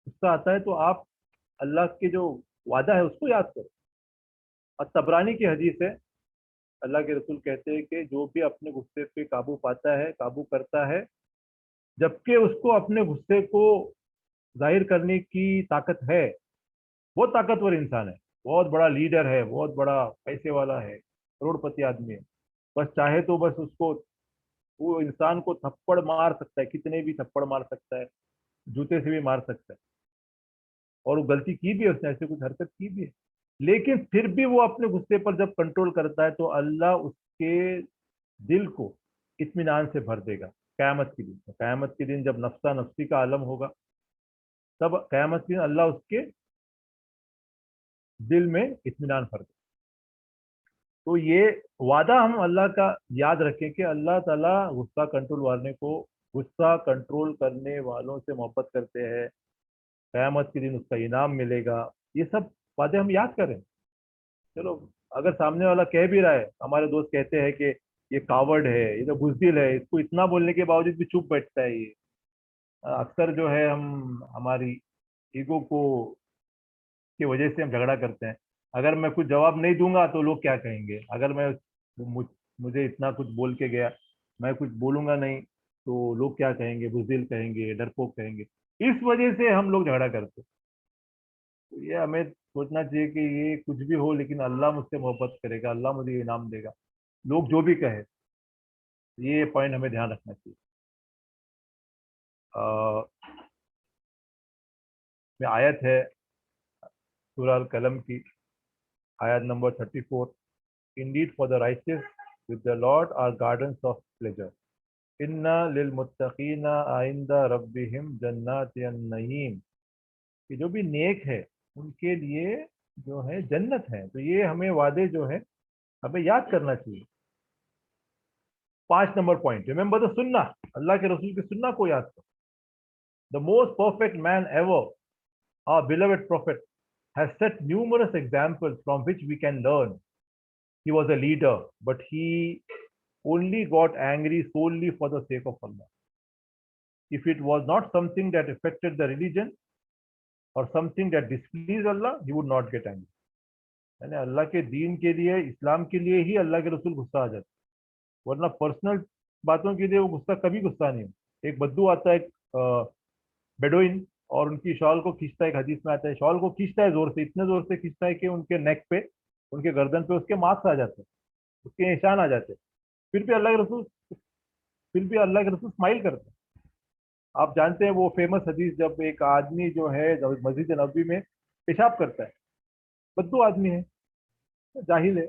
غصہ آتا ہے تو آپ اللہ کے جو وعدہ ہے اس کو یاد کرو. اور تبرانی کی حدیث ہے، اللہ کے رسول کہتے ہیں کہ جو بھی اپنے غصے پہ قابو پاتا ہے، قابو کرتا ہے، جبکہ اس کو اپنے غصے کو ظاہر کرنے کی طاقت ہے، وہ طاقتور انسان ہے، بہت بڑا لیڈر ہے، بہت بڑا پیسے والا ہے، کروڑ پتی آدمی ہے، بس چاہے تو بس اس کو، وہ انسان کو تھپڑ مار سکتا ہے، کتنے بھی تھپڑ مار سکتا ہے، جوتے سے بھی مار سکتا ہے، اور وہ غلطی کی بھی ہے، اس نے ایسے کچھ حرکت کی بھی ہے، لیکن پھر بھی وہ اپنے غصے پر جب کنٹرول کرتا ہے تو اللہ اس کے دل کو اطمینان سے بھر دے گا. قیامت کے دن، قیامت کے دن جب نفسہ نفسی کا عالم ہوگا، تب قیامت کے دن اللہ اس کے دل میں اطمینان بھر دے. تو یہ وعدہ ہم اللہ کا یاد رکھیں کہ اللہ تعالیٰ غصہ کنٹرول کرنے والوں سے محبت کرتے ہیں، قیامت کے دن اس کا انعام ملے گا. یہ سب باتیں ہم یاد کریں. چلو، اگر سامنے والا کہہ بھی رہا ہے، ہمارے دوست کہتے ہیں کہ یہ کاورڈ ہے، یہ تو بزدل ہے، اس کو اتنا بولنے کے باوجود بھی چپ بیٹھتا ہے، یہ اکثر جو ہے ہم ہماری ایگو کو کی وجہ سے ہم جھگڑا کرتے ہیں. اگر میں کچھ جواب نہیں دوں گا تو لوگ کیا کہیں گے، اگر میں مجھے اتنا کچھ بول کے گیا، میں کچھ بولوں گا نہیں تو لوگ کیا کہیں گے، بزدل کہیں گے، ڈرپوک کہیں گے. اس وجہ سے ہم لوگ جھگڑا کرتے ہیں. تو یہ ہمیں سوچنا چاہیے کہ یہ کچھ بھی ہو لیکن اللہ مجھ سے محبت کرے گا، اللہ مجھے انعام دے گا، لوگ جو بھی کہے. یہ پوائنٹ ہمیں دھیان رکھنا چاہیے. میں آیت ہے سورہ القلم کی آیت number 34. Indeed for the righteous with the Lord are gardens of pleasure. Inna للمتقین عند ربهم جنات النعیم. کہ جو بھی نیک ہے ان کے لیے جو ہے جنت ہے. تو یہ ہمیں وعدے جو ہے ہمیں یاد کرنا چاہیے. 5 نمبر پوائنٹ، ریممبر دا سنہ. اللہ کے رسول کی سنہ کو یاد کرو. The most perfect man ever, our beloved prophet, has set numerous examples from which we can learn. He was a leader, but he only got angry solely for the sake of Allah. If it was not something that affected the religion or something that displeased Allah, he would not get angry. یعنی اللہ کے دین کے لیے، اسلام کے لیے ہی اللہ کے رسول غصہ آ جاتا ہے، ورنہ پرسنل باتوں کے لیے وہ غصہ کبھی غصہ نہیں ہو. ایک بدو آتا ہے، ایک بیڈوئن، اور ان کی شال کو کھینچتا ہے. ایک حدیث میں آتا ہے شال کو کھینچتا ہے زور سے، اتنے زور سے کھینچتا ہے کہ ان کے نیک پہ، ان کے گردن پہ اس کے مارکس آ جاتے ہیں، اس کے نشان آ جاتے ہیں. پھر بھی اللہ کے رسول اسمائل کرتے ہیں. آپ جانتے ہیں وہ فیمس حدیث، جب ایک آدمی جو ہے مسجد نبوی میں پیشاب کرتا ہے، بدو آدمی ہے، جاہل ہے،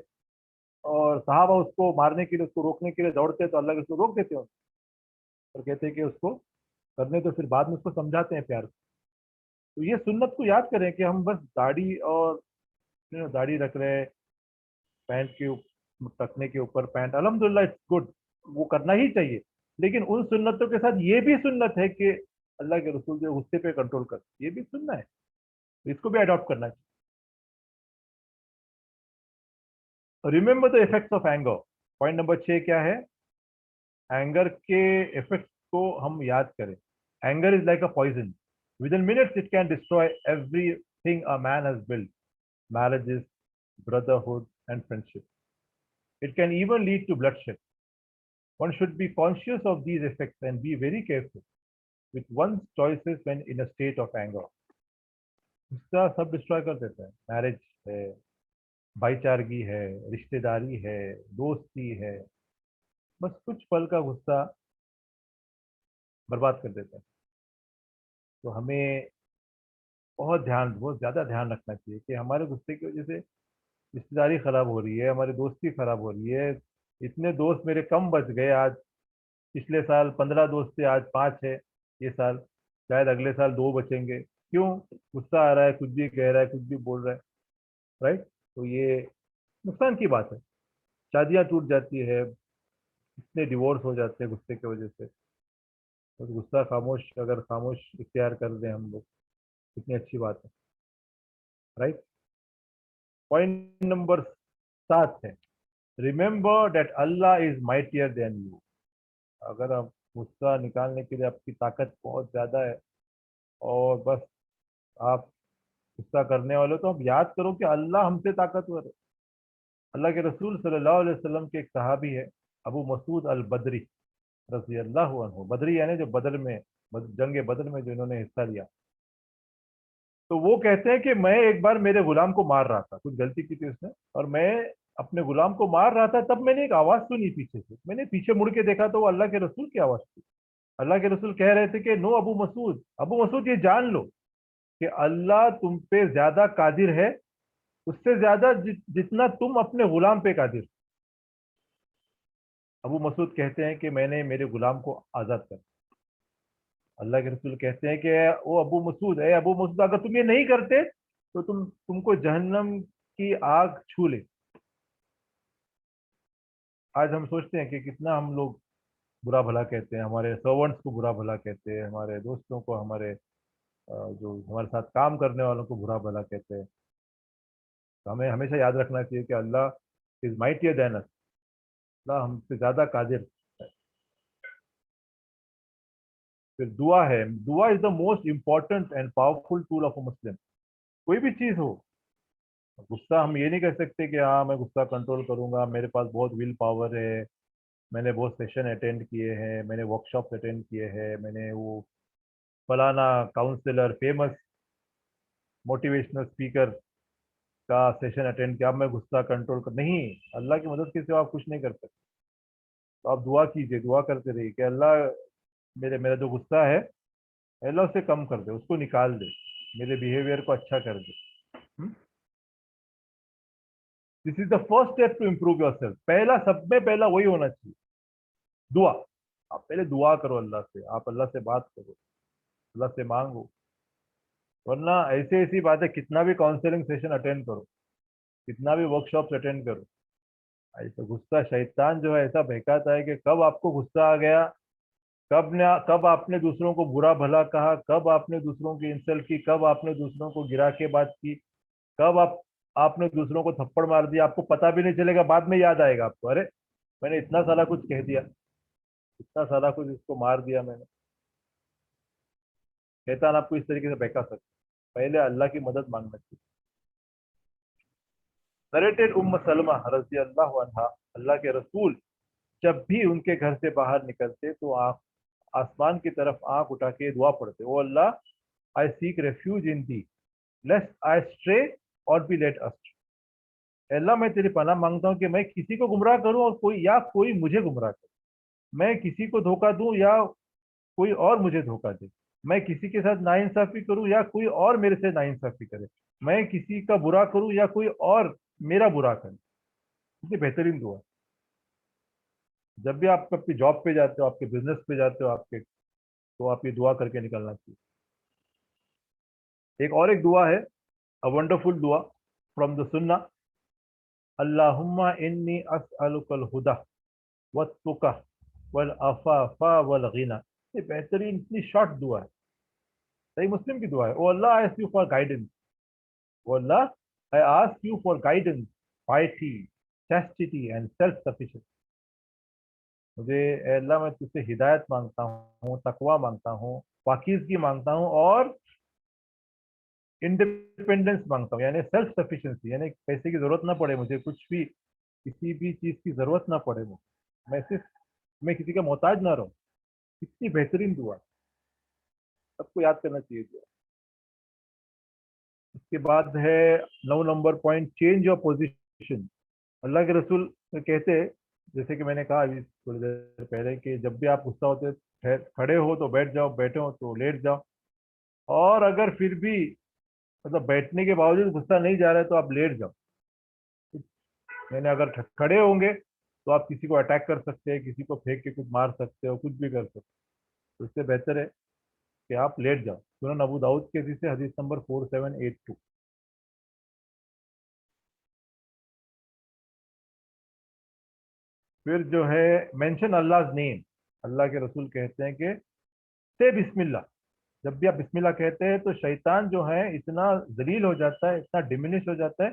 اور صحابہ اس کو مارنے کے لیے، اس کو روکنے کے لیے دوڑتے ہیں، تو اللہ کے رسول روک دیتے ہیں اور کہتے ہیں کہ اس کو کرنے تو، پھر بعد میں اس کو سمجھاتے ہیں پیار سے. تو یہ سنت کو یاد کریں کہ ہم بس داڑھی رکھ رہے ہیں، پینٹ کے ٹکنے کے اوپر پینٹ، الحمدللہ اٹس گڈ، وہ کرنا ہی چاہیے. لیکن ان سنتوں کے ساتھ یہ بھی سنت ہے کہ اللہ کے رسول جو غصے پہ کنٹرول کر، یہ بھی سننا ہے، اس کو بھی اڈاپٹ کرنا چاہیے. Remember the effects of anger. Point number 6 کیا ہے؟ اینگر کے افیکٹس کو ہم یاد کریں. Anger is like a poison. Within minutes, it can destroy everything a man has built: marriages, brotherhood, and friendship. It can even lead to bloodshed. One should be conscious of these effects and be very careful with one's choices when in a state of anger. غصہ سب destroy کر دیتا ہے. Marriage ہے، بھائی چارگی ہے، رشتے داری ہے، دوستی ہے. بس کچھ پل کا غصہ बर्बाद कर देता है। तो हमें बहुत ज़्यादा ध्यान रखना चाहिए कि हमारे गुस्से की वजह से रिश्तेदारी खराब हो रही है, हमारी दोस्ती खराब हो रही है। इतने दोस्त मेरे कम बच गए आज, पिछले साल 15 दोस्त थे, आज 5 है। ये साल शायद अगले साल 2 बचेंगे। क्यों? गुस्सा आ रहा है, कुछ भी कह रहा है, कुछ भी बोल रहा है। राइट? तो ये नुकसान की बात है। शादियां टूट जाती है, इतने डिवोर्स हो जाते हैं गुस्से की वजह से। तो गुस्सा खामोश, अगर खामोश इख्तियार कर दें हम लोग, कितनी अच्छी बात है। राइट? पॉइंट नंबर 7 है, remember that Allah is mightier than you. अगर आप गुस्सा निकालने के लिए आपकी ताकत बहुत ज़्यादा है और बस आप गुस्सा करने वाले हो, तो आप याद करो कि अल्लाह हमसे ताकतवर है। अल्लाह के रसूल सल्लल्लाहु अलैहि वसल्लम के एक सहाबी है, अबू मसूद अल बदरी रजी अल्लाह अन्हु। बदरी यानी जो बदर में, जंग बदर में जो इन्होंने हिस्सा लिया। तो वो कहते हैं कि मैं एक बार मेरे गुलाम को मार रहा था, कुछ गलती की थी उसने, और मैं अपने गुलाम को मार रहा था, तब मैंने एक आवाज़ सुनी पीछे से। मैंने पीछे मुड़ के देखा तो वो अल्लाह के रसूल की आवाज़ थी। अल्लाह के रसूल कह रहे थे कि नो अबू मसूद, अबू मसूद ये जान लो कि अल्लाह तुम पे ज्यादा कादिर है, उससे ज्यादा जितना तुम अपने गुलाम पे कादिर। अबू मसूद कहते हैं कि मैंने मेरे गुलाम को आजाद कर। अल्लाह के रसूल कहते हैं कि ओ अबू मसूद, ए अबू मसूद, अगर तुम ये नहीं करते तो तुमको जहन्नम की आग छू ले। आज हम सोचते हैं कि कितना हम लोग बुरा भला कहते हैं, हमारे सर्वेंट्स को बुरा भला कहते हैं, हमारे दोस्तों को, हमारे जो हमारे साथ काम करने वालों को बुरा भला कहते हैं। तो हमें हमेशा याद रखना चाहिए कि Allah is mightier than us. Allah हमसे ज्यादा कादिर है। फिर दुआ है, दुआ is the most important and powerful tool of a Muslim. कोई भी चीज हो, गुस्सा हम ये नहीं कह सकते कि हाँ मैं गुस्सा कंट्रोल करूंगा, मेरे पास बहुत विल पावर है, मैंने बहुत सेशन अटेंड किए हैं, मैंने वर्कशॉप अटेंड किए हैं, मैंने वो फलाना काउंसलर, फेमस मोटिवेशनल स्पीकर का सेशन अटेंड किया, अब मैं गुस्सा कंट्रोल कर नहीं। अल्लाह की मदद के सिवा आप कुछ नहीं कर सकते। तो आप दुआ कीजिए, दुआ करते रहिए कि अल्लाह मेरे मेरा जो गुस्सा है, अल्लाह उसे कम कर दे, उसको निकाल दे, मेरे बिहेवियर को अच्छा कर दे। This is the first step to improve yourself. पहला, सब में पहला वही होना चाहिए, दुआ। आप पहले दुआ करो अल्लाह से, आप अल्लाह से बात करो, अल्लाह से मांगो। वरना ऐसी ऐसी बातें, कितना भी काउंसलिंग सेशन अटेंड करो, कितना भी वर्कशॉप अटेंड करो, ऐसा गुस्सा शैतान जो है ऐसा बहकाता है कि कब आपको गुस्सा आ गया, कब आपने दूसरों को बुरा भला कहा, कब आपने दूसरों की इंसल्ट की, कब आपने दूसरों को गिरा के बात की, कब आपने दूसरों को थप्पड़ मार दिया, आपको पता भी नहीं चलेगा। बाद में याद आएगा आपको, अरे मैंने इतना सारा कुछ कह दिया, इतना सारा कुछ इसको मार दिया मैंने। शैतान आपको इस तरीके से बहका सकता है। पहले अल्लाह की मदद मांगना चाहिए। नरेटेड उम्म सलमा रजी अल्लाह अन्हा, अल्लाह के रसूल जब भी उनके घर से बाहर निकलते तो आसमान की तरफ आंख उठा के दुआ पढ़ते, O Allah I seek refuge in thee lest I stray or be led astray. Allah मैं तेरी पनाह मांगता हूँ कि मैं किसी को गुमराह करूं और कोई मुझे गुमराह करे। मैं किसी को धोखा दूं या कोई और मुझे धोखा दे। मैं किसी के साथ नाइंसाफी करूं या कोई और मेरे से नाइंसाफी करे। मैं किसी का बुरा करूं या कोई और मेरा बुरा करे। कितनी बेहतरीन दुआ। जब भी आप अपनी जॉब पे जाते हो, आपके बिजनेस पे जाते हो, आपके, तो आप ये दुआ करके निकलना चाहिए। एक दुआ है, अ वंडरफुल दुआ फ्रॉम द सुन्ना, अल्लाहुम्मा इन्नी अस्अलुकल हुदा वत्तुका वल अफाफा वल गिना। ये बेहतरीन, इतनी शॉर्ट दुआ है, सही मुस्लिम की दुआ है। O Allah I ask you for guidance, O Allah I ask you for guidance, piety, chastity and self sufficiency. मुझे, ए अल्लाह मैं तुझसे हिदायत मांगता हूँ, तकवा मांगता हूँ, पाकीज़गी मांगता हूँ, और इंडिपेंडेंस मांगता हूँ, यानी सेल्फ सफिशिएंसी, यानी पैसे की जरूरत ना पड़े मुझे, कुछ भी किसी भी चीज की जरूरत ना पड़े मुझे, मैं किसी का मोहताज ना रहूं। कितनी बेहतरीन दुआ, सबको याद करना चाहिए दुआ। इसके बाद है 9 number point, change your position. Allah के रसूल कहते हैं, जैसे कि मैंने कहा अभी थोड़ी देर पहले, कि जब भी आप गुस्सा होते खड़े हो तो बैठ जाओ, बैठे हो तो लेट जाओ। और अगर फिर भी मतलब बैठने के बावजूद गुस्सा नहीं जा रहा है तो आप लेट जाओ। मैंने अगर खड़े होंगे तो आप किसी को अटैक कर सकते हैं, किसी को फेंक के कुछ मार सकते हो, कुछ भी कर सकते हो। तो इससे बेहतर है कि आप लेट जाओ। सुनन अबू दाऊद के हदीस से, हदीस नंबर 4782। फिर जो है मेंशन अल्लाह नेम, अल्लाह के रसूल कहते हैं कि से बिस्मिल्लाह। जब भी आप बिस्मिल्लाह कहते हैं तो शैतान जो है इतना जलील हो जाता है, इतना डिमिनिश हो जाता है,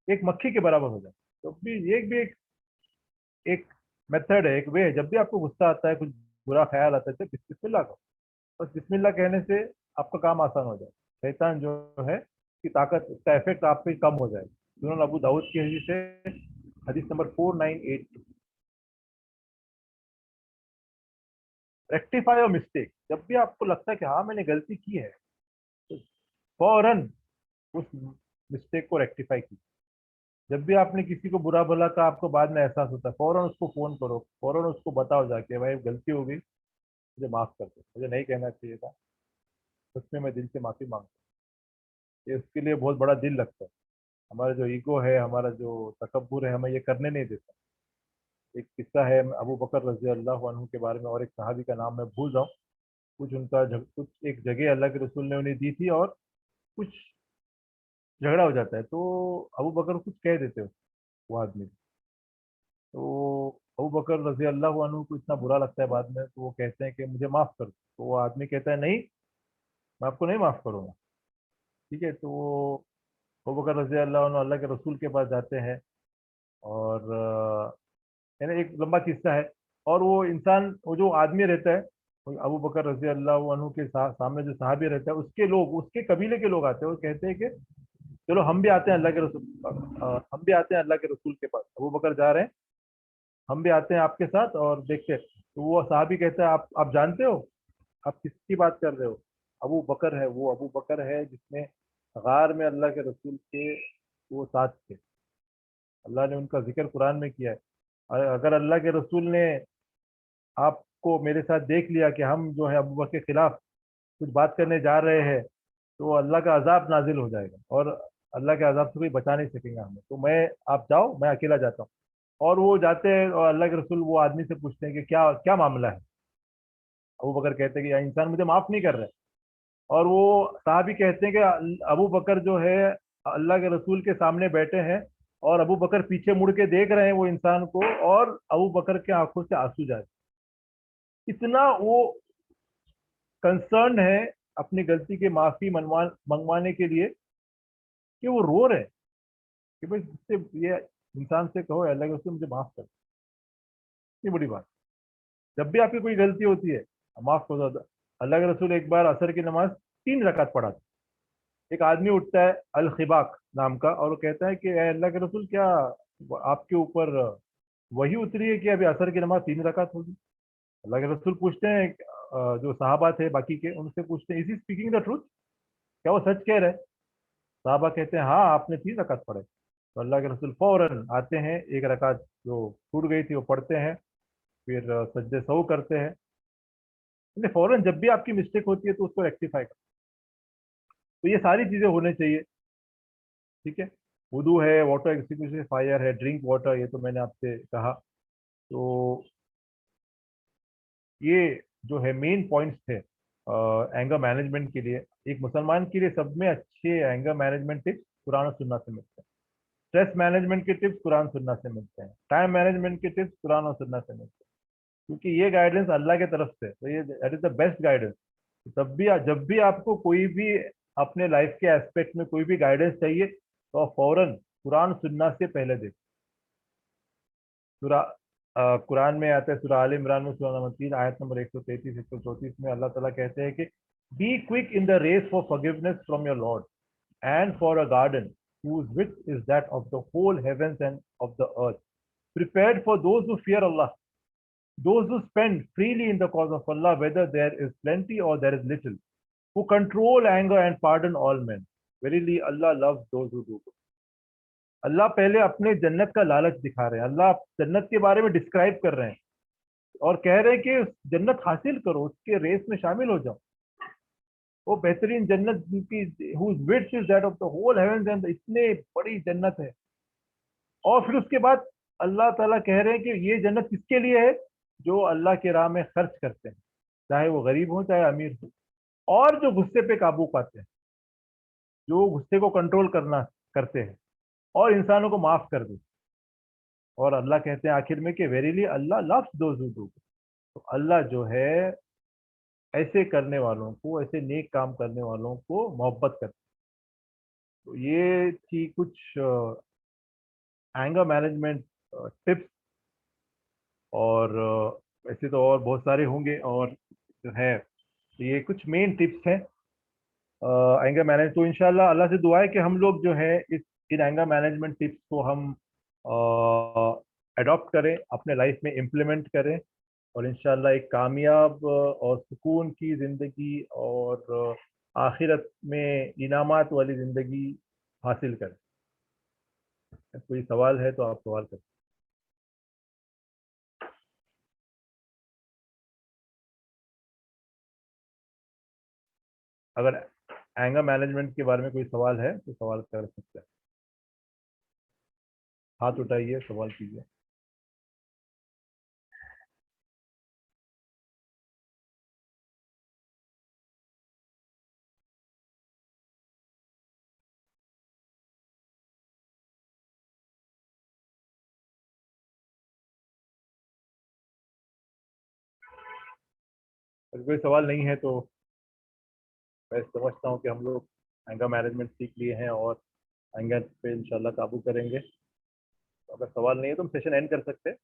एक मक्खी के बराबर हो जाता है। तो भी एक मेथड है, एक वे है। जब भी आपको गुस्सा आता है, कुछ बुरा ख्याल आता है, तो बिस्मिल्लाह करो। बस बिस्मिल्लाह कहने से आपका काम आसान हो जाए। शैतान जो है की ताकत, उसका इफेक्ट आप पे कम हो जाएगा। सुनन अबू दाऊद की हदीस है, हदीस नंबर 4982। Rectify your mistake. जब भी आपको लगता है कि हाँ मैंने गलती की है, तो फौरन उस मिस्टेक को रेक्टिफाई की। जब भी आपने किसी को बुरा भला कहा, आपको बाद में एहसास होता है, फौरन उसको फोन करो, फौरन उसको बताओ जाके, भाई गलती हो गई, मुझे माफ कर दो, मुझे नहीं कहना चाहिए था, सच में मैं दिल से माफी मांगता हूँ। ये उसके लिए बहुत बड़ा दिल लगता है। हमारा जो ईगो है, हमारा जो तकब्बुर है, हमें ये करने नहीं देता। एक किस्सा है अबू बकर रजी अल्लाह अन्हु के बारे में, और एक सहाबी का नाम मैं भूल रहा हूँ। कुछ एक जगह अल्लाह के रसूल ने उन्हें दी थी, और कुछ झगड़ा हो जाता है, तो अबू बकर कुछ कह देते हो वो आदमी। तो अबू बकर रजी अल्लाह अन्हु को इतना बुरा लगता है बाद में, तो वो कहते हैं कि मुझे माफ़ कर दो। तो वो आदमी कहता है नहीं, मैं आपको नहीं माफ़ करूँगा। ठीक है, तो वो अबू बकर रजी अल्लाह अन्हु अल्लाह के रसूल के पास जाते हैं, और यानी एक लंबा किस्सा है। और वो इंसान, वो जो आदमी रहता है, वो अबू बकर रजी अल्लाह अन्हु के सामने जो सहाबी रहता है, उसके लोग, उसके कबीले के लोग आते हैं। वो कहते हैं कि चलो हम भी आते हैं अल्लाह के रसूल, हम भी आते हैं अल्लाह के रसूल के पास। अबू बकर जा रहे हैं, हम भी आते हैं आपके साथ और देखते हैं। तो वो साहबी कहता है, आप जानते हो आप किसकी बात कर रहे हो? अबू बकर है, वो अबू बकर है जिसने गार में अल्लाह के रसूल के वो साथ थे। अल्लाह ने उनका जिक्र कुरान में किया है। अगर अल्लाह के रसूल ने आपको मेरे साथ देख लिया कि हम जो है अबू बकर के खिलाफ कुछ बात करने जा रहे हैं, तो अल्लाह का अजाब नाजिल हो जाएगा, और अल्लाह के अजाब से कोई बचा नहीं सकेगा हमें। तो मैं, आप जाओ, मैं अकेला जाता हूँ। और वो जाते हैं, और अल्लाह के रसूल वो आदमी से पूछते हैं कि क्या क्या मामला है। अबू बकर कहते हैं कि यह इंसान मुझे माफ नहीं कर रहा है। और वो साहबी कहते हैं कि अबू बकर जो है अल्लाह के रसूल के सामने बैठे हैं, और अबू बकर पीछे मुड़ के देख रहे हैं वो इंसान को, और अबू बकर के आंखों से आंसू जाए। इतना वो कंसर्न है अपनी गलती की माफी मंगवाने के लिए, कि वो रो रहे हैं कि भाई इससे, ये इंसान से कहो अल्लाह के रसूल मुझे माफ कर। इतनी बड़ी बात। जब भी आपकी कोई गलती होती है, माफ कर दो। अल्लाह के रसूल एक बार असर की नमाज 3 रकात पढ़ा था। एक आदमी उठता है अल खिबाक नाम का, और वो कहता है कि "ऐ अल्लाह के रसूल, क्या आपके ऊपर वही उतरी है कि अभी असर की नमाज 3 रकात होगी?" अल्लाह के रसूल पूछते हैं, जो सहाबा थे बाकी के, उनसे पूछते हैं, is he speaking the truth? क्या वो सच कह रहे हैं? साहबा कहते हैं हाँ, आपने 3 रकात पढ़े। तो अल्लाह के रसूल फौरन आते हैं, 1 रकात जो छूट गई थी वो पढ़ते हैं, फिर सजदे सहू करते हैं। इसलिए फौरन जब भी आपकी मिस्टेक होती है तो उसको रेक्टिफाई करो। तो ये सारी चीजें होने चाहिए। ठीक है, वुदू है, वाटर एक्सटिंग्विशर है, ड्रिंक वाटर, ये तो मैंने आपसे कहा। तो ये जो है मेन पॉइंट्स थे एंगर मैनेजमेंट के लिए। एक मुसलमान के लिए सब में अच्छे एंगर मैनेजमेंट टिप्स कुरान और सुन्नत से मिलते हैं। स्ट्रेस मैनेजमेंट के टिप्स कुरान सुन्नत से मिलते हैं। टाइम मैनेजमेंट के टिप्स कुरान और सुन्नत से मिलते हैं, क्योंकि ये गाइडेंस अल्लाह की तरफ से, तो ये that is the best guidance. तब भी जब भी आपको कोई भी अपने लाइफ के एस्पेक्ट में कोई भी गाइडेंस चाहिए, तो आप फौरन कुरान सुन्नत से पहले देखो। सूरा कुरान में आता है, सूरा आल इमरान में सूरा नंबर 3 आयत नंबर 133 134 में अल्लाह ताला कहते हैं कि be quick in the race for forgiveness from your lord and for a garden whose width is that of the whole heavens and of the earth, prepared for those who fear Allah, those who spend freely in the cause of Allah, whether there is plenty or there is little, who control anger and pardon all men. Verily, Allah loves those who do good. अल्लाह पहले अपने जन्नत का लालच दिखा रहे हैं, अल्लाह जन्नत के बारे में डिस्क्राइब कर रहे हैं। اور कह रहे हैं कि जन्नत हासिल करो, उसके रेस में शामिल हो जाओ। वो बेहतरीन जन्नत जिनकी whose width is that of the whole heavens and इतने बड़ी जन्नत है। और फिर उसके बाद अल्लाह ताला कह रहे हैं कि ये जन्नत किसके लिए है, जो अल्लाह के राह में खर्च करते हैं, चाहे वो गरीब हो चाहे अमीर हो, और जो गुस्से पे काबू पाते हैं, जो गुस्से को कंट्रोल करना करते हैं और इंसानों को माफ कर देते हैं। और अल्लाह कहते हैं आखिर में कि verily Allah loves those who do. तो अल्लाह जो है ऐसे करने वालों को, ऐसे नेक काम करने वालों को मोहब्बत करते हैं। तो ये थी कुछ एंगर मैनेजमेंट टिप्स। और वैसे तो और बहुत सारे होंगे, और जो है तो ये कुछ मेन टिप्स हैं एंगर मैनेज। तो इंशाल्लाह अल्लाह से दुआ है कि हम लोग जो है इन एंगर मैनेजमेंट टिप्स को हम अडॉप्ट करें, अपने लाइफ में इम्प्लीमेंट करें, और इंशाल्लाह एक कामयाब और सुकून की ज़िंदगी और आखिरत में इनामात वाली ज़िंदगी हासिल करें। कोई सवाल है तो आप सवाल करें। अगर एंगर मैनेजमेंट के बारे में कोई सवाल है तो सवाल कर सकते हैं, हाथ उठाइए, सवाल कीजिए। अगर कोई सवाल नहीं है तो मैं समझता हूँ कि हम लोग एंगर मैनेजमेंट सीख लिए हैं और एंगर पे इंशाल्लाह काबू करेंगे। तो अगर सवाल नहीं है तो हम सेशन एंड कर सकते हैं।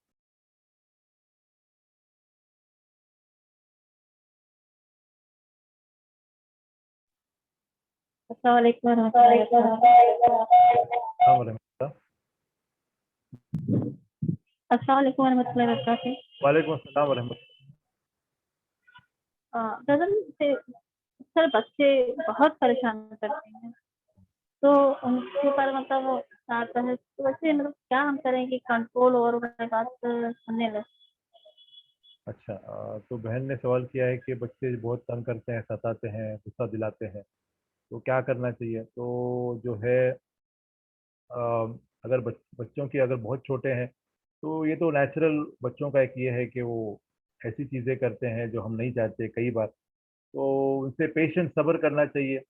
अस्सलाम वालेकुम रहमतुल्लाहि हाँ वरहमतुल्लाह। वबरकातुहू। वालेकुम अस्सलाम वरहमतुल्लाह। गजल से अक्सर बच्चे बहुत परेशान करते हैं, तो उनके ऊपर मतलब आता है, तो वैसे मतलब क्या हम करें कि कंट्रोल और उन्हें बात सुनने लगे। अच्छा, तो बहन ने सवाल किया है कि बच्चे बहुत तंग करते हैं, सताते हैं, गुस्सा दिलाते हैं, तो क्या करना चाहिए। तो जो है अ, अगर बच्चों की अगर बहुत छोटे हैं तो ये तो नेचुरल बच्चों का एक ये है कि वो ऐसी चीज़ें करते हैं जो हम नहीं चाहते कई बार। तो उनसे पेशेंस सब्र करना चाहिए,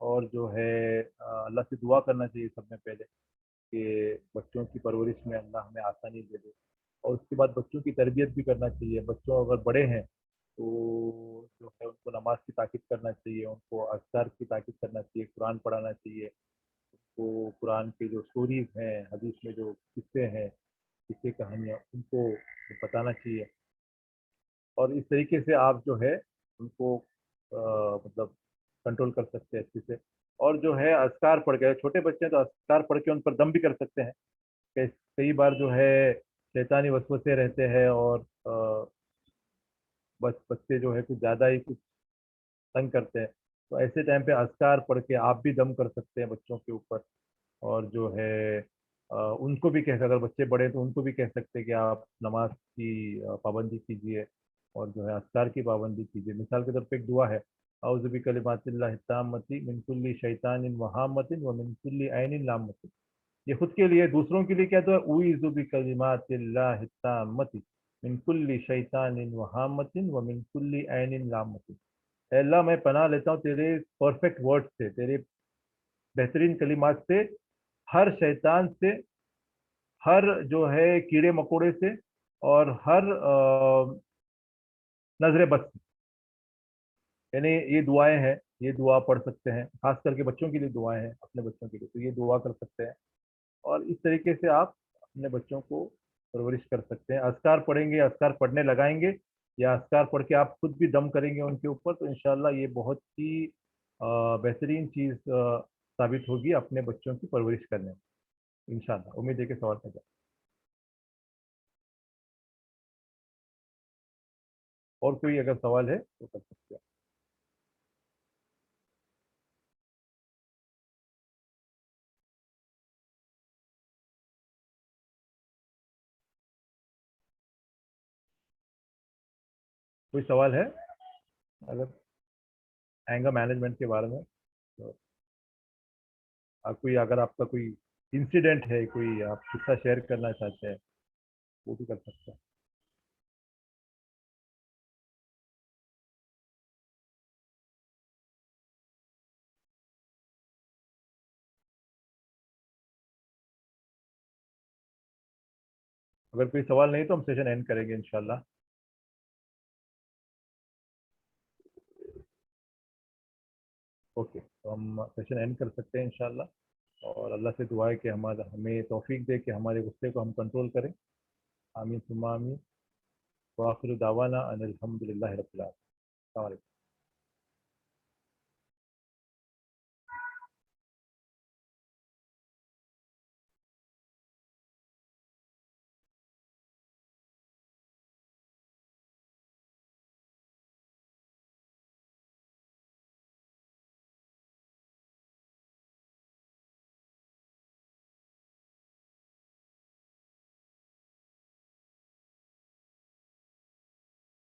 और जो है अल्लाह से दुआ करना चाहिए सब में पहले कि बच्चों की परवरिश में अल्लाह हमें आसानी दे दे। और उसके बाद बच्चों की तरबियत भी करना चाहिए। बच्चों अगर बड़े हैं तो जो है उनको नमाज की ताकीद करना चाहिए, उनको अज़कार की ताकीद करना चाहिए, कुरान पढ़ाना चाहिए, उनको कुरान के जो स्टोरीज हैं, हदीस में जो किस्से हैं, किस्से कहानियाँ, उनको बताना चाहिए। और इस तरीके से आप जो है उनको मतलब कंट्रोल कर सकते हैं अच्छे से। और जो है अज़कार पढ़ के, छोटे बच्चे हैं तो अज़कार पढ़ के उन पर दम भी कर सकते हैं। कई बार जो है शैतानी वसवसे रहते हैं, और बच्चे जो है कुछ ज़्यादा ही कुछ तंग करते हैं, तो ऐसे टाइम पे अज़कार पढ़ के आप भी दम कर सकते हैं बच्चों के ऊपर। और जो है उनको भी कह सकते, अगर बच्चे बड़े हैं तो उनको भी कह सकते हैं कि आप नमाज की पाबंदी कीजिए, और जो है अज़कार की पाबंदी कीजिए। मिसाल के तौर पे एक दुआ है, औज़ु बिकलिमातिल्लाहि ताम्मति मिन कुल्ली शैतानिन व हाम्मतिन व मिन कुल्ली ऐनिन लाम्मतिन। ये खुद के लिए, दूसरों के लिए क्या दुआ है, उईज़ु बिकलिमातिल्लाहि ताम्मति मिन कुल्ली शैतानिन व हाम्मतिन व मिन कुल्ली ऐनिन लाम्मतिन। ऐ अल्लाह मैं पनाह लेता हूँ तेरे परफेक्ट वर्ड से, तेरे बेहतरीन कलिमात से, हर शैतान से, हर जो है कीड़े मकोड़े से, और हर नजर बद से। यानी ये दुआएं हैं, ये दुआ पढ़ सकते हैं, खास करके बच्चों के लिए दुआएं हैं, अपने बच्चों के लिए तो ये दुआ कर सकते हैं। और इस तरीके से आप अपने बच्चों को परवरिश कर सकते हैं। अज़कार पढ़ेंगे, अज़कार पढ़ने लगाएंगे, या अज़कार पढ़ के आप खुद भी दम करेंगे उनके ऊपर, तो इंशाल्लाह ये बहुत ही बेहतरीन चीज़ साबित होगी अपने बच्चों की परवरिश करने में। इंशाल्लाह उम्मीद है कि सवाल का जवाब। और कोई अगर सवाल है तो कर सकते हैं। کوئی سوال ہے اگر اینگر مینجمنٹ کے بارے میں؟ تو اگر آپ کا کوئی انسیڈنٹ ہے، کوئی آپ قصہ شیئر کرنا چاہتے ہیں وہ بھی کر سکتے ہیں. اگر کوئی سوال نہیں تو ہم سیشن اینڈ کریں گے انشاءاللہ. اوکے، تو ہم سیشن اینڈ کر سکتے ہیں انشاءاللہ. اور اللہ سے دعا ہے کہ ہمیں توفیق دے کہ ہمارے غصے کو ہم کنٹرول کریں. آمین ثم آمین. وآخر دعوانا ان الحمد للہ رب العالمین. السلام علیکم.